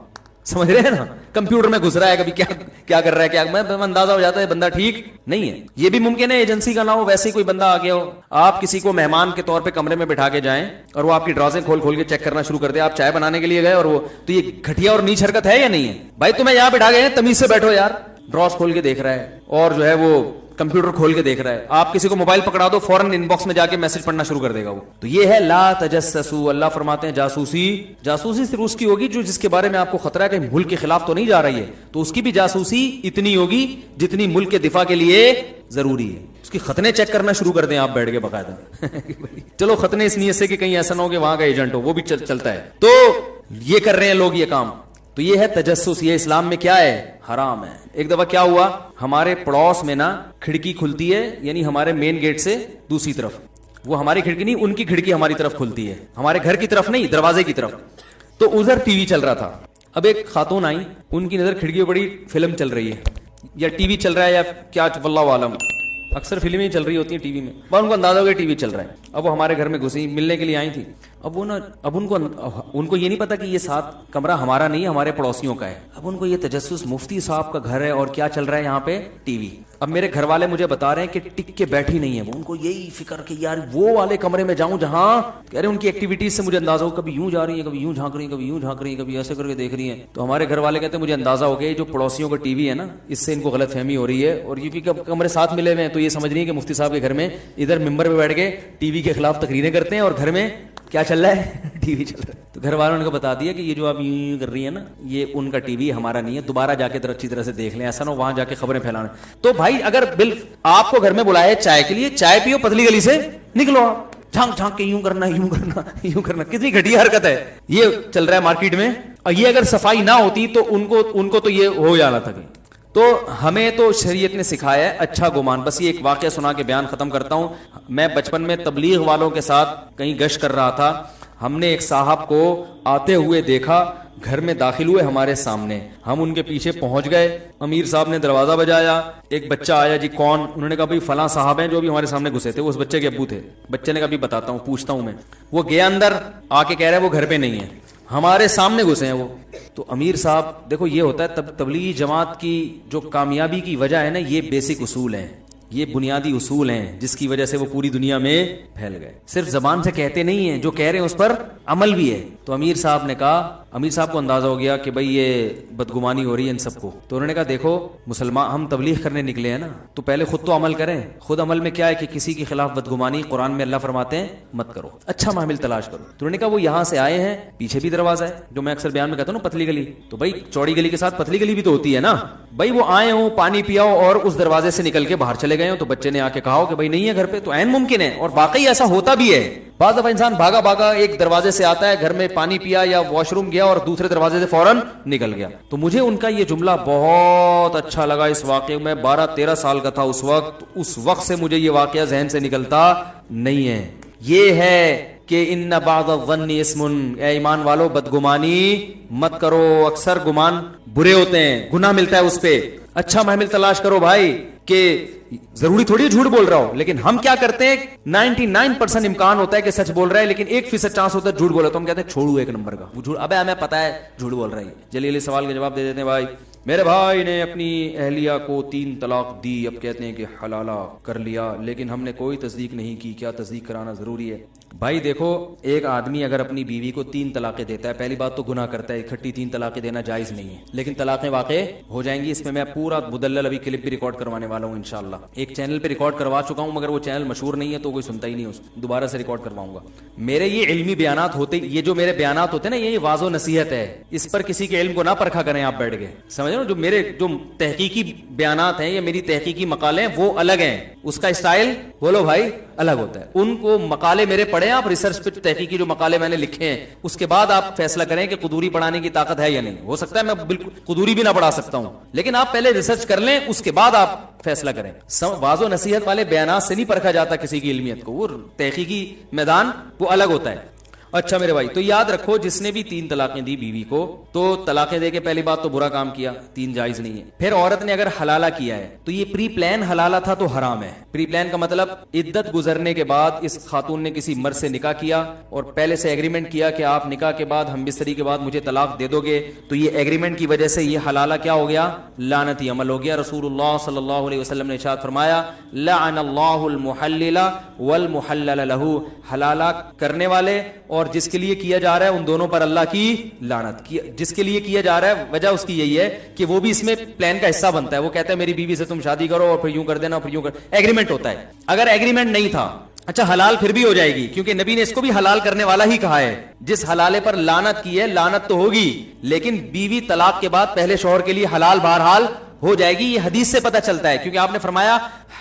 سمجھ رہے ہیں نا, کمپیوٹر میں گھس رہا ہے, کبھی کیا کر رہا ہے, کیا میں اندازہ ہو جاتا ہے بندہ ٹھیک نہیں ہے. یہ بھی ممکن ہے ایجنسی کا نہ ہو, ویسے ہی کوئی بندہ آ گیا ہو, آپ کسی کو مہمان کے طور پہ کمرے میں بٹھا کے جائیں اور وہ آپ کی ڈرازیں کھول کے چیک کرنا شروع کر دے. آپ چائے بنانے کے لیے گئے اور وہ, تو یہ گھٹیا اور نیچ حرکت ہے یا نہیں ہے بھائی؟ تمہیں یہاں بٹھا گئے ہیں, تمیز سے بیٹھو یار. ڈراز کھول کے دیکھ رہا ہے اور جو ہے وہ کمپیوٹر کھول کے دیکھ رہا ہے. آپ کسی کو موبائل پکڑا دو, فوراً ان باکس میں جا کے میسج پڑھنا شروع کر دے گا وہ. تو یہ ہے لا تجسسوا. اللہ فرماتے ہیں جاسوسی صرف اس کی ہوگی جو جس کے بارے میں آپ کو خطرہ ہے کہ ملک کے خلاف تو نہیں جا رہی ہے, تو اس کی بھی جاسوسی اتنی ہوگی جتنی ملک کے دفاع کے لیے ضروری ہے. اس کی ختنے چیک کرنا شروع کر دیں آپ بیٹھ کے باقاعدہ. چلو ختنے اس نیت سے کہ کہیں ایسا نہ ہو کہ وہاں کا ایجنٹ ہو, وہ بھی چلتا ہے. تو یہ کر رہے ہیں لوگ یہ کام. تو یہ ہے تجسس, یہ اسلام میں کیا ہے, حرام ہے. ایک دفعہ کیا ہوا, ہمارے پڑوس میں نا کھڑکی کھلتی ہے, یعنی ہمارے مین گیٹ سے دوسری طرف, وہ ہماری کھڑکی نہیں, ان کی کھڑکی ہماری طرف کھلتی ہے, ہمارے گھر کی طرف نہیں, دروازے کی طرف. تو ادھر ٹی وی چل رہا تھا. اب ایک خاتون آئی, ان کی نظر کھڑکی بڑی فلم چل رہی ہے, یا ٹی وی چل رہا ہے یا کیا, واللہ عالم, اکثر فلمیں چل رہی ہوتی ہیں ٹی وی میں, ان کو اندازہ ہو گیا ٹی وی چل رہا ہے. اب وہ ہمارے گھر میں گھسی, ملنے کے لیے آئی تھی. اب وہ نا, اب ان کو یہ نہیں پتا کہ یہ ساتھ کمرہ ہمارا نہیں ہے, ہمارے پڑوسیوں کا ہے. اب ان کو یہ تجسس, مفتی صاحب کا گھر ہے اور کیا چل رہا ہے یہاں پہ, ٹی وی. اب میرے گھر والے مجھے بتا رہے ہیں کہ ٹک کے بیٹھی نہیں ہے وہ, ان کو یہی فکر کہ یار وہ والے کمرے میں جاؤں جہاں, کہہ رہے ان کی ایکٹیویٹیز سے مجھے اندازہ ہو, کبھی یوں جا رہی ہے, کبھی یوں جھانک رہی ہے, کبھی یوں جھانک رہی ہے, کبھی ایسے کر کے دیکھ رہی ہیں. تو ہمارے گھر والے کہتے ہیں مجھے اندازہ ہو گیا جو پڑوسیوں کا ٹی وی ہے نا, اس سے ان کو غلط فہمی ہو رہی ہے, اور یہ بھی کمرے ساتھ ملے ہوئے ہیں, تو یہ سمجھ رہی ہے کہ مفتی صاحب کے گھر میں ادھر ممبر پہ بیٹھ کے ٹی وی کے خلاف تقریریں کرتے ہیں اور گھر میں کیا چل رہا ہے؟ ٹی وی چل رہا ہے. تو گھر والوں نے کو بتا دیا کہ یہ جو آپ یوں کر رہی ہے نا یہ ان کا ٹی وی ہمارا نہیں ہے, دوبارہ جا کے اچھی طرح سے دیکھ لیں, ایسا نہ وہاں جا کے خبریں پھیلانا. تو بھائی اگر آپ کو گھر میں بلائے چائے کے لیے, چائے پیو, پتلی گلی سے نکلو, آپ جھانک جھانک کے یوں کرنا یوں کرنا یوں کرنا, کتنی گھٹیا حرکت ہے. یہ چل رہا ہے مارکیٹ میں, اور یہ اگر صفائی نہ ہوتی تو ان کو تو یہ ہو جانا تھا. تو ہمیں تو شریعت نے سکھایا ہے اچھا گمان. بس یہ ایک واقعہ سنا کے بیان ختم کرتا ہوں. میں بچپن میں تبلیغ والوں کے ساتھ کہیں گشت کر رہا تھا, ہم نے ایک صاحب کو آتے ہوئے دیکھا, گھر میں داخل ہوئے ہمارے سامنے, ہم ان کے پیچھے پہنچ گئے, امیر صاحب نے دروازہ بجایا, ایک بچہ آیا, جی کون؟ انہوں نے کہا بھائی فلاں صاحب ہیں جو بھی ہمارے سامنے گھسے تھے. وہ اس بچے کے ابو تھے. بچے نے کہا بھی بتاتا ہوں, پوچھتا ہوں میں. وہ گیا اندر, آ کے کہہ رہا ہے وہ گھر پہ نہیں ہے, ہمارے سامنے گھسے ہیں وہ. تو امیر صاحب دیکھو یہ ہوتا ہے تبلیغی جماعت کی جو کامیابی کی وجہ ہے نا, یہ بیسک اصول ہیں, یہ بنیادی اصول ہیں جس کی وجہ سے وہ پوری دنیا میں پھیل گئے. صرف زبان سے کہتے نہیں ہیں, جو کہہ رہے ہیں اس پر عمل بھی ہے. تو امیر صاحب نے کہا, امیر صاحب کو اندازہ ہو گیا کہ بھئی یہ بدگمانی ہو رہی ہے ان سب کو. تو انہوں نے کہا دیکھو مسلمان ہم تبلیغ کرنے نکلے ہیں نا, تو پہلے خود تو عمل کریں. خود عمل میں کیا ہے کہ کسی کے خلاف بدگمانی, قرآن میں اللہ فرماتے ہیں مت کرو, اچھا معامل تلاش کرو. تو انہوں نے کہا وہ یہاں سے آئے ہیں, پیچھے بھی دروازہ ہے, جو میں اکثر بیان میں کہتا ہوں نا پتلی گلی, تو بھائی چوڑی گلی کے ساتھ پتلی گلی بھی تو ہوتی ہے نا. بھائی وہ آئے ہوں, پانی پیاؤ اور اس دروازے سے نکل کے باہر چلے گئے ہوں, تو بچے نے آ کے کہا ہو کہ بھائی نہیں ہے گھر پہ, تو عین ممکن ہے. اور واقعی ایسا ہوتا بھی ہے. بعض دفعہ انسان بھاگا بھاگا ایک دروازے سے آتا ہے, گھر میں پانی پیا یا واش روم گیا اور دوسرے دروازے سے فوراً نکل گیا. تو مجھے ان کا یہ جملہ بہت اچھا لگا. اس واقعے میں 12-13 سال کا تھا اس وقت سے مجھے یہ واقعہ ذہن سے نکلتا نہیں ہے. یہ ہے کہ ان بعض الظن اسم, اے ایمان والو بدگمانی مت کرو, اکثر گمان برے ہوتے ہیں, گناہ ملتا ہے اس پہ. اچھا محمل تلاش کرو بھائی, کہ ضروری تھوڑی جھوٹ بول رہا ہو, لیکن ہم کیا کرتے ہیں 99% امکان ہوتا ہے کہ سچ بول رہا ہے, لیکن 1% چانس ہوتا ہے جھوٹ بولا, تو ہم کہتے ہیں چھوڑو ایک نمبر کا وہ جھوٹ, ابے ہمیں پتا ہے جھوٹ بول رہا ہے. چلیے علی سوال کا جواب دے دیتے ہیں. بھائی میرے بھائی نے اپنی اہلیہ کو 3 طلاق دی, اب کہتے ہیں کہ حلالہ کر لیا, لیکن ہم نے کوئی تصدیق نہیں کی, کیا تصدیق کرانا ضروری ہے؟ بھائی دیکھو, ایک آدمی اگر اپنی بیوی کو 3 طلاقیں دیتا ہے, پہلی بات تو گناہ کرتا ہے, اکٹھی 3 طلاقیں دینا جائز نہیں ہے, لیکن طلاقیں واقع ہو جائیں گی. اس میں پورا مدلل ابھی کلپ بھی ریکارڈ کروانے والا ہوں انشاءاللہ. ایک چینل پہ ریکارڈ کروا چکا ہوں, مگر وہ چینل مشہور نہیں ہے تو کوئی سنتا ہی نہیں, اس دوبارہ سے ریکارڈ کرواؤں گا. میرے یہ علمی بیانات ہوتے, یہ جو میرے بیانات ہوتے ہیں نا, یہ واضح و نصیحت ہے, اس پر کسی کے علم کو نہ پرکھا کریں آپ بیٹھ گئے, سمجھ رہے ہو. جو میرے جو تحقیقی بیانات ہیں یا میری تحقیقی مقالے ہیں وہ الگ ہیں, اس کا اسٹائل بولو بھائی الگ ہوتا ہے. ان کو مقالے میرے پڑھیں آپ, ریسرچ پہ تحقیقی جو مقالے میں نے لکھے ہیں, اس کے بعد آپ فیصلہ کریں کہ قدوری پڑھانے کی طاقت ہے یا نہیں. ہو سکتا ہے میں بالکل قدوری بھی نہ پڑھا سکتا ہوں, لیکن آپ پہلے ریسرچ کر لیں, اس کے بعد آپ فیصلہ کریں. واضح و نصیحت والے بیانات سے نہیں پرکھا جاتا کسی کی علمیت کو, وہ تحقیقی میدان وہ الگ ہوتا ہے. اچھا میرے بھائی, تو یاد رکھو جس نے بھی 3 طلاقیں دی بیوی کو, تو طلاقیں دے کے پہلی بات تو برا کام کیا, 3 جائز نہیں ہے. پھر عورت نے اگر حلالہ کیا ہے تو یہ پری پلان حلالہ تھا تو حرام ہے. پری پلان کا مطلب عدت گزرنے کے بعد اس خاتون نے کسی مرد سے نکاح کیا اور پہلے سے ایگریمنٹ کیا کہ آپ نکاح کے بعد ہم بستری کے بعد مجھے طلاق دے دو گے, تو یہ ایگریمنٹ کی وجہ سے یہ حلالہ کیا ہو گیا, لعنتی عمل ہو گیا. رسول اللہ صلی اللہ علیہ وسلم نے ارشاد فرمایا, لعن اللہ المحلل والمحلل له, حلالہ کرنے والے اور جس کے لیے کیا جا رہا ہے ان دونوں پر اللہ کی لعنت. جس کے لیے کیا جا رہا ہے وجہ اس کی یہی ہے کہ وہ بھی اس میں پلان کا حصہ بنتا ہے. وہ کہتا ہے میری بیوی سے تم شادی کرو اور پھر یوں کر دینا, پھر یوں کر, ایگریمنٹ ہوتا ہے. اگر ایگریمنٹ نہیں تھا, اچھا حلال پھر بھی ہو جائے گی, کیونکہ نبی نے اس کو بھی حلال کرنے والا ہی کہا ہے. جس حلالے پر لعنت کی ہے لعنت تو ہوگی, لیکن بیوی طلاق کے بعد پہلے شوہر کے لیے حلال بہرحال ہو جائے گی. یہ حدیث سے پتہ چلتا ہے, کیونکہ آپ نے فرمایا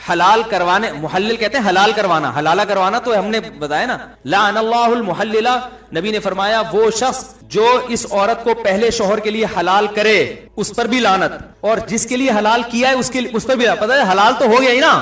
حلال کروانے, محلل کہتے ہیں حلال کروانا, حلالہ کروانا تو ہم نے بتایا نا, لعن اللہ المحلل, نبی نے فرمایا وہ شخص جو اس عورت کو پہلے شوہر کے لیے حلال کرے اس پر بھی لعنت, اور جس کے لیے حلال کیا ہے اس پر بھی پتہ ہے حلال تو ہو گیا ہی نا.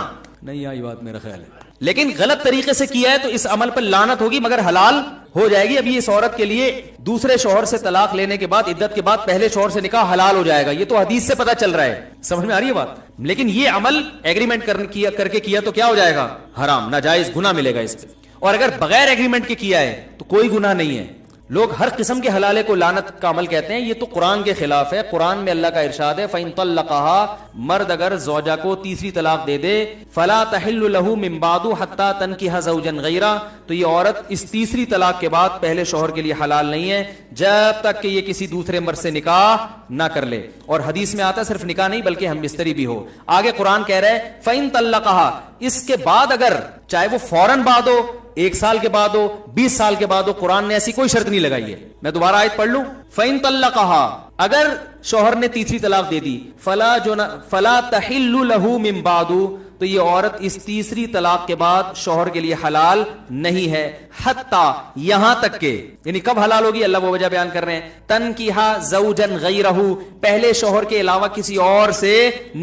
نہیں آئی بات میرا خیال ہے, لیکن غلط طریقے سے کیا ہے تو اس عمل پر لعنت ہوگی, مگر حلال ہو جائے گی. ابھی اس عورت کے لیے دوسرے شوہر سے طلاق لینے کے بعد عدت کے بعد پہلے شوہر سے نکاح حلال ہو جائے گا. یہ تو حدیث سے پتہ چل رہا ہے, سمجھ میں آ رہی ہے بات. لیکن یہ عمل ایگریمنٹ کر کے کیا تو کیا ہو جائے گا, حرام, ناجائز, گناہ ملے گا اس پہ. اور اگر بغیر ایگریمنٹ کے کیا ہے تو کوئی گناہ نہیں ہے. لوگ ہر قسم کے حلالے کو لعنت کا عمل کہتے ہیں, یہ تو قرآن کے خلاف ہے. قرآن میں اللہ کا ارشاد ہے, فَإِن طَلَّقَهَا, مرد اگر زوجہ کو تیسری طلاق دے دے, فَلَا تَحِلُّ لَهُ مِن بَعْدُ حَتَّى تَنكِحَ زَوْجًا غَيْرَهُ, تو یہ عورت اس تیسری طلاق کے بعد پہلے شوہر کے لیے حلال نہیں ہے جب تک کہ یہ کسی دوسرے مرد سے نکاح نہ کر لے. اور حدیث میں آتا ہے صرف نکاح نہیں بلکہ ہم بستری بھی ہو. آگے قرآن کہہ رہا ہے فَإِن طَلَّقَهَا, اس کے بعد اگر چاہے وہ فوراً بعد ہو, 1 سال کے بعد ہو, 20 سال کے بعد ہو, قرآن نے ایسی کوئی شرط نہیں لگائی ہے. میں دوبارہ آیت پڑھ لوں. فَإِن طَلَّقَهَا, اگر شوہر نے تیسری طلاق دے دی, فَلَا تَحِلُّ لَهُ مِن بَعْدُ, تو یہ عورت اس تیسری طلاق کے بعد شوہر کے لیے حلال نہیں ہے. حتیٰ, یہاں تک کہ, یعنی کب حلال ہوگی اللہ وہ وجہ بیان کر رہے ہیں, تنکیحا زوجن غیرہ, پہلے شوہر کے علاوہ کسی اور سے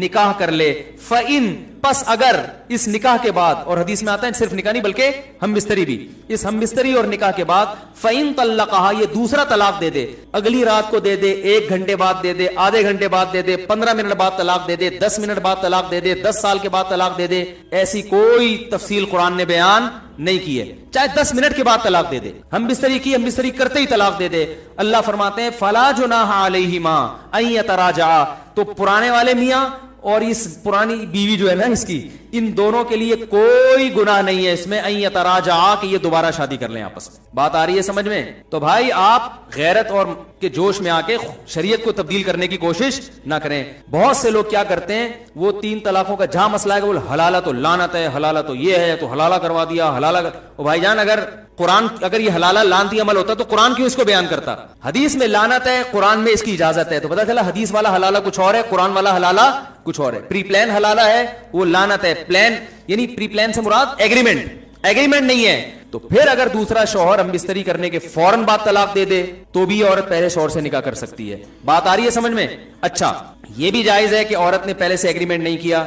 نکاح کر لے. فَإِن, پس اگر اس نکاح کے بعد, اور حدیث میں آتا ہے صرف نکاح نہیں بلکہ ہم بستری بھی, اس ہم بستری اور نکاح کے بعد فَإِن طَلَّقَهَا, یہ دوسرا طلاق دے دے, اگلی رات کو دے دے, 1 گھنٹے بعد دے دے, آدھے گھنٹے بعد دے دے, 15 منٹ بعد طلاق دے دے, 10 منٹ بعد طلاق دے دے, 10 سال کے بعد طلاق دے دے, ایسی کوئی تفصیل قرآن نے بیان نہیں کی ہے. چاہے 10 منٹ کے بعد طلاق دے دے, ہم بستری کی, ہم بستری کرتے ہی طلاق دے دے, اللہ فرماتے ہیں فَلَا جُنَاحَ عَلَيْهِمَا أَن يَتَرَاجَعَا, تو پرانے والے میاں اور اس پرانی بیوی جو ہے نا اس کی, ان دونوں کے لیے کوئی گناہ نہیں ہے اس میں, ان یتراجعا, کہ یہ دوبارہ شادی کر لیں آپس میں. بات آ رہی ہے سمجھ میں؟ تو بھائی آپ غیرت اور کے جوش میں آ کے شریعت کو تبدیل کرنے کی کوشش نہ کریں. بہت سے لوگ کیا کرتے ہیں, وہ 3 طلاقوں کا جہاں مسئلہ ہے کہ وہ حلالہ تو لعنت ہے, حلالہ تو یہ ہے, تو حلالہ کروا دیا, حلالہ او بھائی جان, اگر یہ حلالہ لعنتی عمل ہوتا تو قرآن کیوں اس کو بیان کرتا؟ حدیث میں لعنت ہے, قرآن میں اس کی اجازت ہے, تو پتہ چلا حدیث والا حلالہ کچھ اور ہے, قرآن والا حلالہ کچھ اور ہے. پری پلان حلالہ ہے, وہ لعنت ہے. پلان یعنی پری پلان سے مراد ایگریمنٹ نہیں ہے. تو پھر اگر دوسرا شوہر ہم بستری کرنے کے فوراً بعد طلاق دے دے تو بھی عورت پہلے شوہر سے نکاح کر سکتی ہے. بات آ رہی ہے سمجھ میں؟ اچھا, یہ بھی جائز ہے کہ عورت نے پہلے سے ایگریمنٹ نہیں کیا,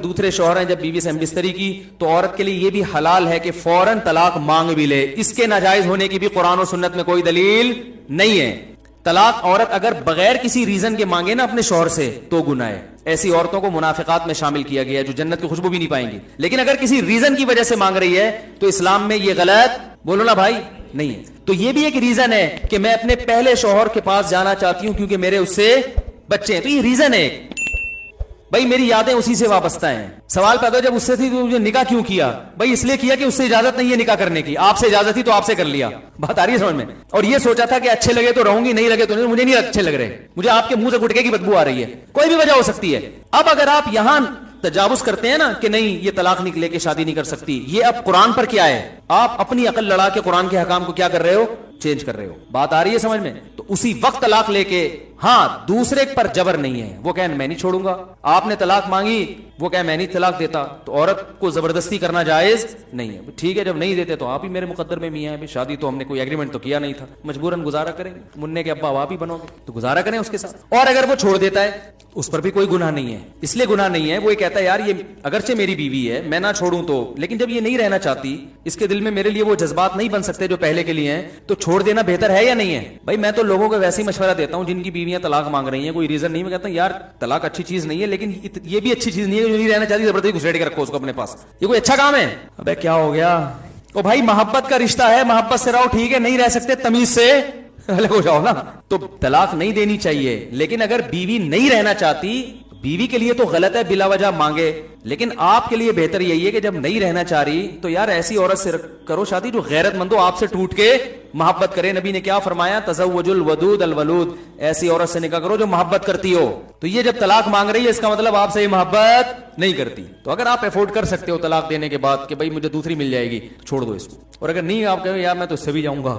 دوسرے شوہر ہیں جب بیوی سے ہم بستری کی, تو عورت کے لیے یہ بھی حلال ہے کہ فوراً طلاق مانگ بھی لے. اس کے ناجائز ہونے کی بھی قرآن و سنت میں کوئی دلیل نہیں ہے. طلاق عورت اگر بغیر کسی ریزن کے مانگے نا اپنے شوہر سے تو گناہ ہے. ایسی عورتوں کو منافقات میں شامل کیا گیا ہے جو جنت کی خوشبو بھی نہیں پائیں گی. لیکن اگر کسی ریزن کی وجہ سے مانگ رہی ہے تو اسلام میں یہ غلط, بولو نا بھائی, نہیں ہے. تو یہ بھی ایک ریزن ہے کہ میں اپنے پہلے شوہر کے پاس جانا چاہتی ہوں کیونکہ میرے اس سے بچے ہیں, تو یہ ریزن ہے. بھائی میری یادیں اسی سے وابستہ ہیں. سوال پیدا جب اس سے تھی تو مجھے نکاح کیوں کیا؟ بھائی اس لیے کیا کہ اس سے اجازت نہیں ہے نکاح کرنے کی, آپ سے اجازت تھی تو آپ سے کر لیا. بات آ رہی ہے سمجھ میں؟ اور یہ سوچا تھا کہ اچھے لگے تو رہوں گی, نہیں لگے تو نہیں, مجھے نہیں اچھے لگ رہے, مجھے آپ کے منہ سے گٹکے کی بدبو آ رہی ہے, کوئی بھی وجہ ہو سکتی ہے. اب اگر آپ یہاں تجاوز کرتے ہیں نا کہ نہیں یہ طلاق لے کے شادی نہیں کر سکتی, یہ اب قرآن پر کیا ہے, آپ اپنی عقل لڑا کے قرآن کے حکام کو کیا کر رہے ہو, چینج کر رہے ہو. بات آ رہی ہے سمجھ میں؟ تو اسی وقت طلاق لے کے, ہاں دوسرے پر جبر نہیں ہے, وہ کہیں میں نہیں چھوڑوں گا. آپ نے طلاق مانگی, وہ کہیں میں نہیں طلاق دیتا, تو عورت کو زبردستی کرنا جائز نہیں ہے. ٹھیک ہے جب نہیں دیتے تو آپ ہی میرے مقدر میں میاں ہیں, شادی تو ہم نے کوئی ایگریمنٹ تو کیا نہیں تھا, مجبوراً گزارا کریں گے, مننے کے ابا آپ ہی بنو گے تو گزارا کریں اس کے ساتھ. اور اگر وہ چھوڑ دیتا ہے اس پر بھی کوئی گناہ نہیں ہے. اس لیے گناہ نہیں ہے, وہ یہ کہتا ہے یار یہ اگرچہ میری بیوی ہے میں نہ چھوڑوں تو, لیکن جب یہ نہیں رہنا چاہتی, اس کے دل میں میرے لیے وہ جذبات نہیں بن سکتے جو پہلے کے لیے ہیں, تو چھوڑ دینا بہتر ہے یا نہیں ہے؟ بھائی میں تو لوگوں کو ویسے ہی مشورہ دیتا ہوں جن کی بیویاں طلاق مانگ رہی ہیں, کوئی ریزن نہیں, میں کہتا ہوں یار طلاق اچھی چیز نہیں ہے, لیکن یہ بھی اچھی چیز نہیں ہے جو نہیں رہنا چاہتی زبردستی گھسیٹ کے رکھو اس کو اپنے پاس, یہ کوئی اچھا کام ہے؟ ابے کیا ہو گیا؟ او بھائی محبت کا رشتہ ہے, محبت سے رہو, ٹھیک ہے نہیں رہ سکتے تمیز سے الگ ہو جاؤ نا. تو طلاق نہیں دینی چاہیے, لیکن اگر بیوی نہیں رہنا چاہتی, بیوی کے لیے تو غلط ہے بلا وجہ مانگے, لیکن آپ کے لیے بہتر یہی ہے کہ جب نہیں رہنا چاہ رہی تو یار ایسی عورت سے کرو شادی جو غیرت مند ہو, آپ سے ٹوٹ کے محبت کرے. نبی نے کیا فرمایا, تزوج الودود الولود, ایسی عورت سے نکاح کرو جو محبت کرتی ہو. تو یہ جب طلاق مانگ رہی ہے اس کا مطلب آپ سے یہ محبت نہیں کرتی. تو اگر آپ افورڈ کر سکتے ہو طلاق دینے کے بعد کہ بھائی مجھے دوسری مل جائے گی, چھوڑ دو اس کو. اور اگر نہیں آپ کہو یار میں تو اس سے بھی جاؤں گا,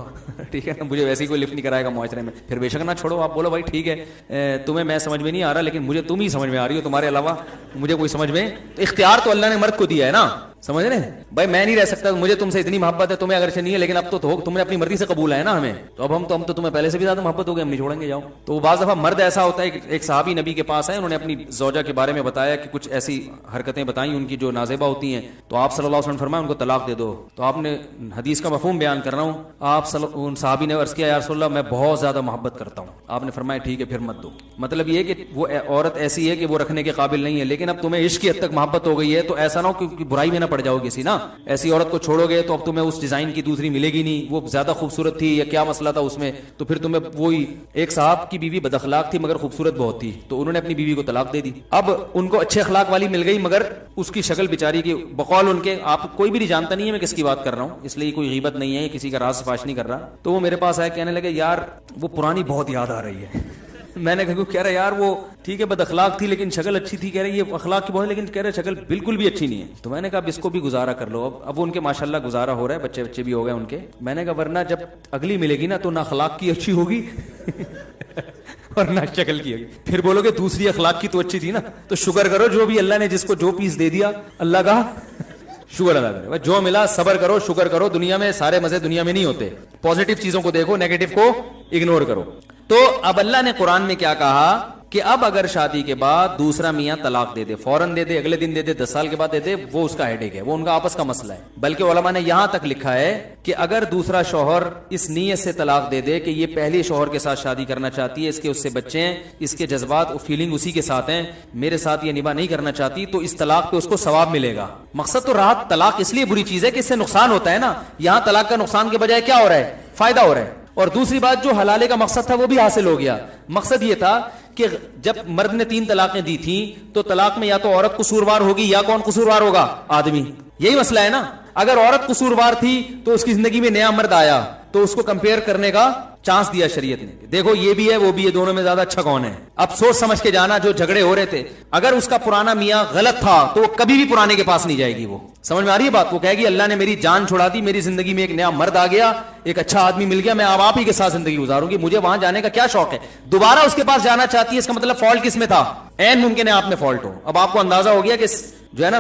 ٹھیک ہے نا, مجھے ویسے ہی کوئی لفٹ نہیں کرائے گا معاشرے میں, پھر بے شک نہ چھوڑو. آپ بولو بھائی ٹھیک ہے تمہیں میں سمجھ میں نہیں آ رہا لیکن مجھے تم ہی سمجھ میں آ رہی ہو, تمہارے علاوہ مجھے کوئی سمجھ میں, اختیار تو اللہ نے مرد کو دیا ہے نا, سمجھ رہے ہیں بھائی, میں نہیں رہ سکتا, مجھے تم سے اتنی محبت ہے, تمہیں اگرچہ نہیں ہے لیکن اب تو تم نے اپنی مرضی سے قبول ہے نا ہمیں, تو اب ہم تو تمہیں پہلے سے بھی زیادہ محبت ہو گئی, ہم نہیں چھوڑیں گے, جاؤ. تو بعض دفعہ مرد ایسا ہوتا ہے, ایک صحابی نبی کے پاس ہے, انہوں نے اپنی زوجہ کے بارے میں بتایا کہ کچھ ایسی حرکتیں بتائیں ان کی جو نازیبہ ہوتی ہیں, تو آپ صلی اللہ علیہ وسلم فرمایا ان کو طلاق دے دو. تو آپ نے حدیث کا مفہوم بیان کر رہا ہوں, آپ ان صحابی نے عرض کیا یا رسول اللہ میں بہت زیادہ محبت کرتا ہوں. آپ نے فرمایا ٹھیک ہے پھر مت دو. مطلب یہ کہ وہ عورت ایسی ہے کہ وہ رکھنے کے قابل نہیں ہے, لیکن اب تمہیں عشق کی حد تک محبت ہو گئی ہے, تو ایسا نہ ہو کہ برائی میں نہ پڑ جاؤ کسی نا. ایسی عورت کو چھوڑو گے تو اب تمہیں اس ڈیزائن کی دوسری ملے گی نہیں, وہ زیادہ خوبصورت تھی یا کیا مسئلہ تھا اس میں, تو پھر تمہیں وہی. ایک صاحب کی بیوی بد اخلاق تھی مگر خوبصورت بہت تھی, تو انہوں نے اپنی بیوی کو طلاق دے دی. اب ان کو اچھے اخلاق والی مل گئی مگر اس کی شکل بیچاری کی بقول ان کے, آپ کوئی بھی نہیں جانتا نہیں ہے میں کس کی بات کر رہا ہوں, اس لیے کوئی غیبت نہیں ہے, کسی کا راز فاش نہیں کر رہا. تو وہ میرے پاس آیا, کہنے لگے یار وہ پرانی بہت یاد آ رہی ہے. میں نے کہا، کہہ رہا یار وہ ٹھیک ہے بد اخلاق تھی لیکن شکل اچھی تھی. کہہ رہے یہ اخلاق کی بہت، لیکن کہہ رہے شکل بالکل بھی اچھی نہیں ہے. تو میں نے کہا اب اس کو بھی گزارا کر لو. اب وہ ان کے ماشاءاللہ گزارا ہو رہا ہے, بچے بھی ہو گئے ان کے. میں نے کہا ورنہ جب اگلی ملے گی نا تو نہ اخلاق کی اچھی ہوگی اور نہ شکل کی ہوگی. پھر بولو گے دوسری اخلاق کی تو اچھی تھی نا. تو شکر کرو جو بھی اللہ نے جس کو جو پیس دے دیا, اللہ کا شکر ادا کرے. جو ملا صبر کرو, شکر کرو. دنیا میں سارے مزے دنیا میں نہیں ہوتے. پازیٹو چیزوں کو دیکھو, نیگیٹو کو اگنور کرو. تو اب اللہ نے قرآن میں کیا کہا کہ اب اگر شادی کے بعد دوسرا میاں طلاق دے دے, فوراً دے دے, اگلے دن دے دے, 10 سال کے بعد دے دے, وہ اس کا ہیڈیک ہے, وہ ان کا آپس کا مسئلہ ہے. بلکہ علماء نے یہاں تک لکھا ہے کہ اگر دوسرا شوہر اس نیت سے طلاق دے دے کہ یہ پہلے شوہر کے ساتھ شادی کرنا چاہتی ہے, اس کے اس سے بچے ہیں, اس کے جذبات اور فیلنگ اسی کے ساتھ ہیں, میرے ساتھ یہ نباہ نہیں کرنا چاہتی, تو اس طلاق پہ اس کو ثواب ملے گا. مقصد تو راحت, طلاق اس لیے بری چیز ہے کہ اس سے نقصان ہوتا ہے نا. یہاں طلاق کا نقصان کے بجائے کیا ہو رہا ہے, فائدہ ہو رہا ہے. اور دوسری بات, جو حلالے کا مقصد تھا وہ بھی حاصل ہو گیا. مقصد یہ تھا کہ جب مرد نے 3 طلاقیں دی تھیں تو طلاق میں یا تو عورت قصوروار ہوگی یا کون قصوروار ہوگا, آدمی. یہی مسئلہ ہے نا. اگر عورت قصوروار تھی تو اس کی زندگی میں نیا مرد آیا تو اس کو کمپیئر کرنے کا چانس دیا شریعت نے, دیکھو یہ بھی ہے وہ بھی ہے, دونوں میں زیادہ اچھا کون ہے. اب سوچ سمجھ کے جانا. جو جھگڑے ہو رہے تھے, اگر اس کا پرانا میاں غلط تھا تو وہ کبھی بھی پرانے کے پاس نہیں جائے گی. وہ سمجھ میں آ رہی ہے بات. وہ کہے گی اللہ نے میری جان چھڑا دی, میری زندگی میں ایک نیا مرد آ گیا, ایک اچھا آدمی مل گیا, میں اب آپ ہی کے ساتھ زندگی گزاروں گی, مجھے وہاں جانے کا کیا شوق ہے. دوبارہ اس کے پاس جانا چاہتی ہے, اس کا مطلب فالٹ کس میں تھا, عین ممکن ہے آپ میں فالٹ ہو. اب آپ کو اندازہ ہو گیا کہ جو ہے نا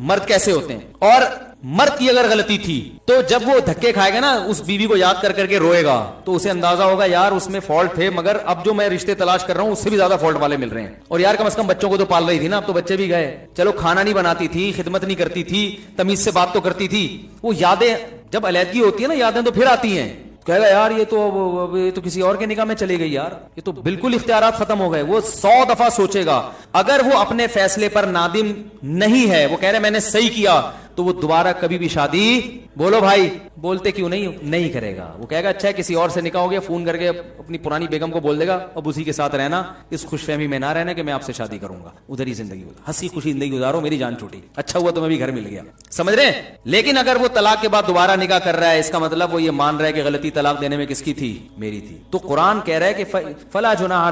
مرد کیسے ہوتے ہیں. اور مرد کی اگر غلطی تھی تو جب وہ دھکے کھائے گا نا, اس بیوی کو یاد کر کے روئے گا, تو اسے اندازہ ہوگا یار اس میں فالٹ تھے, مگر اب جو میں رشتے تلاش کر رہا ہوں اس سے بھی زیادہ فالٹ والے مل رہے ہیں. اور یار کم از کم بچوں کو تو پال رہی تھی نا, اب تو بچے بھی گئے, چلو کھانا نہیں بناتی تھی, خدمت نہیں کرتی تھی, تمیز سے بات تو کرتی تھی. وہ یادیں جب علیحدگی ہوتی ہے نا, یادیں تو پھر آتی ہیں. کہے گا یار یہ تو کسی اور کے نکاح میں چلی گئی یار, یہ تو بالکل اختیارات ختم ہو گئے. وہ 100 دفعہ سوچے گا. اگر وہ اپنے فیصلے پر نادم نہیں ہے, وہ کہہ رہے میں نے صحیح کیا, تو وہ دوبارہ کبھی بھی شادی, بولو بھائی, بولتے کیوں نہیں کرے گا. وہ کہے گا اچھا ہے کسی اور سے نکاح ہو گیا, فون کر کے اپنی پرانی بیگم کو بول دے گا اب اسی کے ساتھ رہنا, اس خوش فہمی میں نہ رہنا کہ میں آپ سے شادی کروں گا, ادھر ہی زندگی ہنسی خوشی زندگی گزارو, میری جان چھوٹی, اچھا ہوا تمہیں بھی گھر مل گیا. سمجھ رہے ہیں. لیکن اگر وہ طلاق کے بعد دوبارہ نکاح کر رہا ہے, اس کا مطلب وہ یہ مان رہا ہے کہ غلطی طلاق دینے میں کس کی تھی, میری تھی. تو قرآن کہہ رہا ہے کہ فلا جناح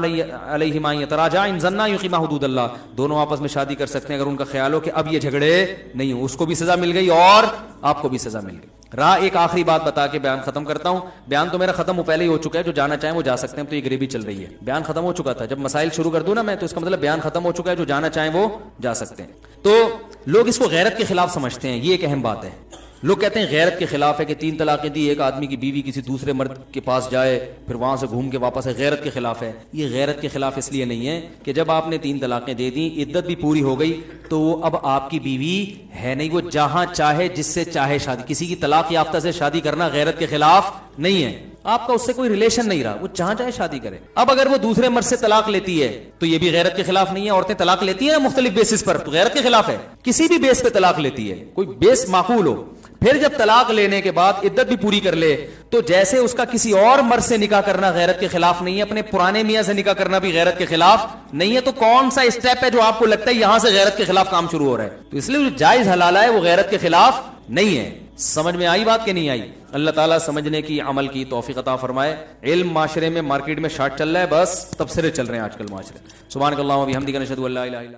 علیہما یتراجعا ان ظنا یقیما حدود اللہ, دونوں آپس میں شادی کر سکتے ہیں اگر ان کا خیال ہو کہ اب یہ جھگڑے نہیں ہو. اس کو بھی سزا مل گئی اور آپ کو بھی سزا مل گئی. ایک آخری بات بتا کے بیان ختم کرتا ہوں. بیان تو میرا ختم پہلے ہی ہو چکا ہے, جو جانا چاہیں وہ جا سکتے ہیں. تو یہ گریبی چل رہی ہے, بیان ختم ہو چکا تھا. جب مسائل شروع کر دوں نا میں, تو اس کا مطلب بیان ختم ہو چکا ہے, جو جانا چاہیں وہ جا سکتے ہیں. تو لوگ اس کو غیرت کے خلاف سمجھتے ہیں, یہ ایک اہم بات ہے. لوگ کہتے ہیں غیرت کے خلاف ہے کہ 3 طلاقیں دی, ایک آدمی کی بیوی کسی دوسرے مرد کے پاس جائے پھر وہاں سے گھوم کے واپس ہے, غیرت کے خلاف ہے. یہ غیرت کے خلاف اس لیے نہیں ہے کہ جب آپ نے 3 طلاقیں دے دی, عدت بھی پوری ہو گئی, تو وہ اب آپ کی بیوی ہے نہیں. وہ جہاں چاہے جس سے چاہے شادی, کسی کی طلاق یافتہ سے شادی کرنا غیرت کے خلاف نہیں ہے. آپ کا اس سے کوئی ریلیشن نہیں رہا, وہ جہاں چاہے شادی کرے. اب اگر وہ دوسرے مرد سے طلاق لیتی ہے تو یہ بھی غیرت کے خلاف نہیں ہے. عورتیں طلاق لیتی ہیں مختلف بیسس پر, تو غیرت کے خلاف ہے. کسی بھی بیس پہ طلاق لیتی ہے, کوئی بیس معقول ہو, پھر جب طلاق لینے کے بعد عدت بھی پوری کر لے, تو جیسے اس کا کسی اور مرد سے نکاح کرنا غیرت کے خلاف نہیں ہے, اپنے پرانے میاں سے نکاح کرنا بھی غیرت کے خلاف نہیں ہے. تو کون سا اسٹیپ ہے جو آپ کو لگتا ہے یہاں سے غیرت کے خلاف کام شروع ہو رہا ہے؟ تو اس لیے جو جائز حلالہ ہے وہ غیرت کے خلاف نہیں ہے. سمجھ میں آئی بات کہ نہیں آئی؟ اللہ تعالیٰ سمجھنے کی, عمل کی توفیق عطا فرمائے. علم معاشرے میں, مارکیٹ میں شارٹ چل رہا ہے, بس تبصرے چل رہے ہیں آج کل معاشرے. سبحانک اللہم و بحمدک نشہد ان لا الہ الا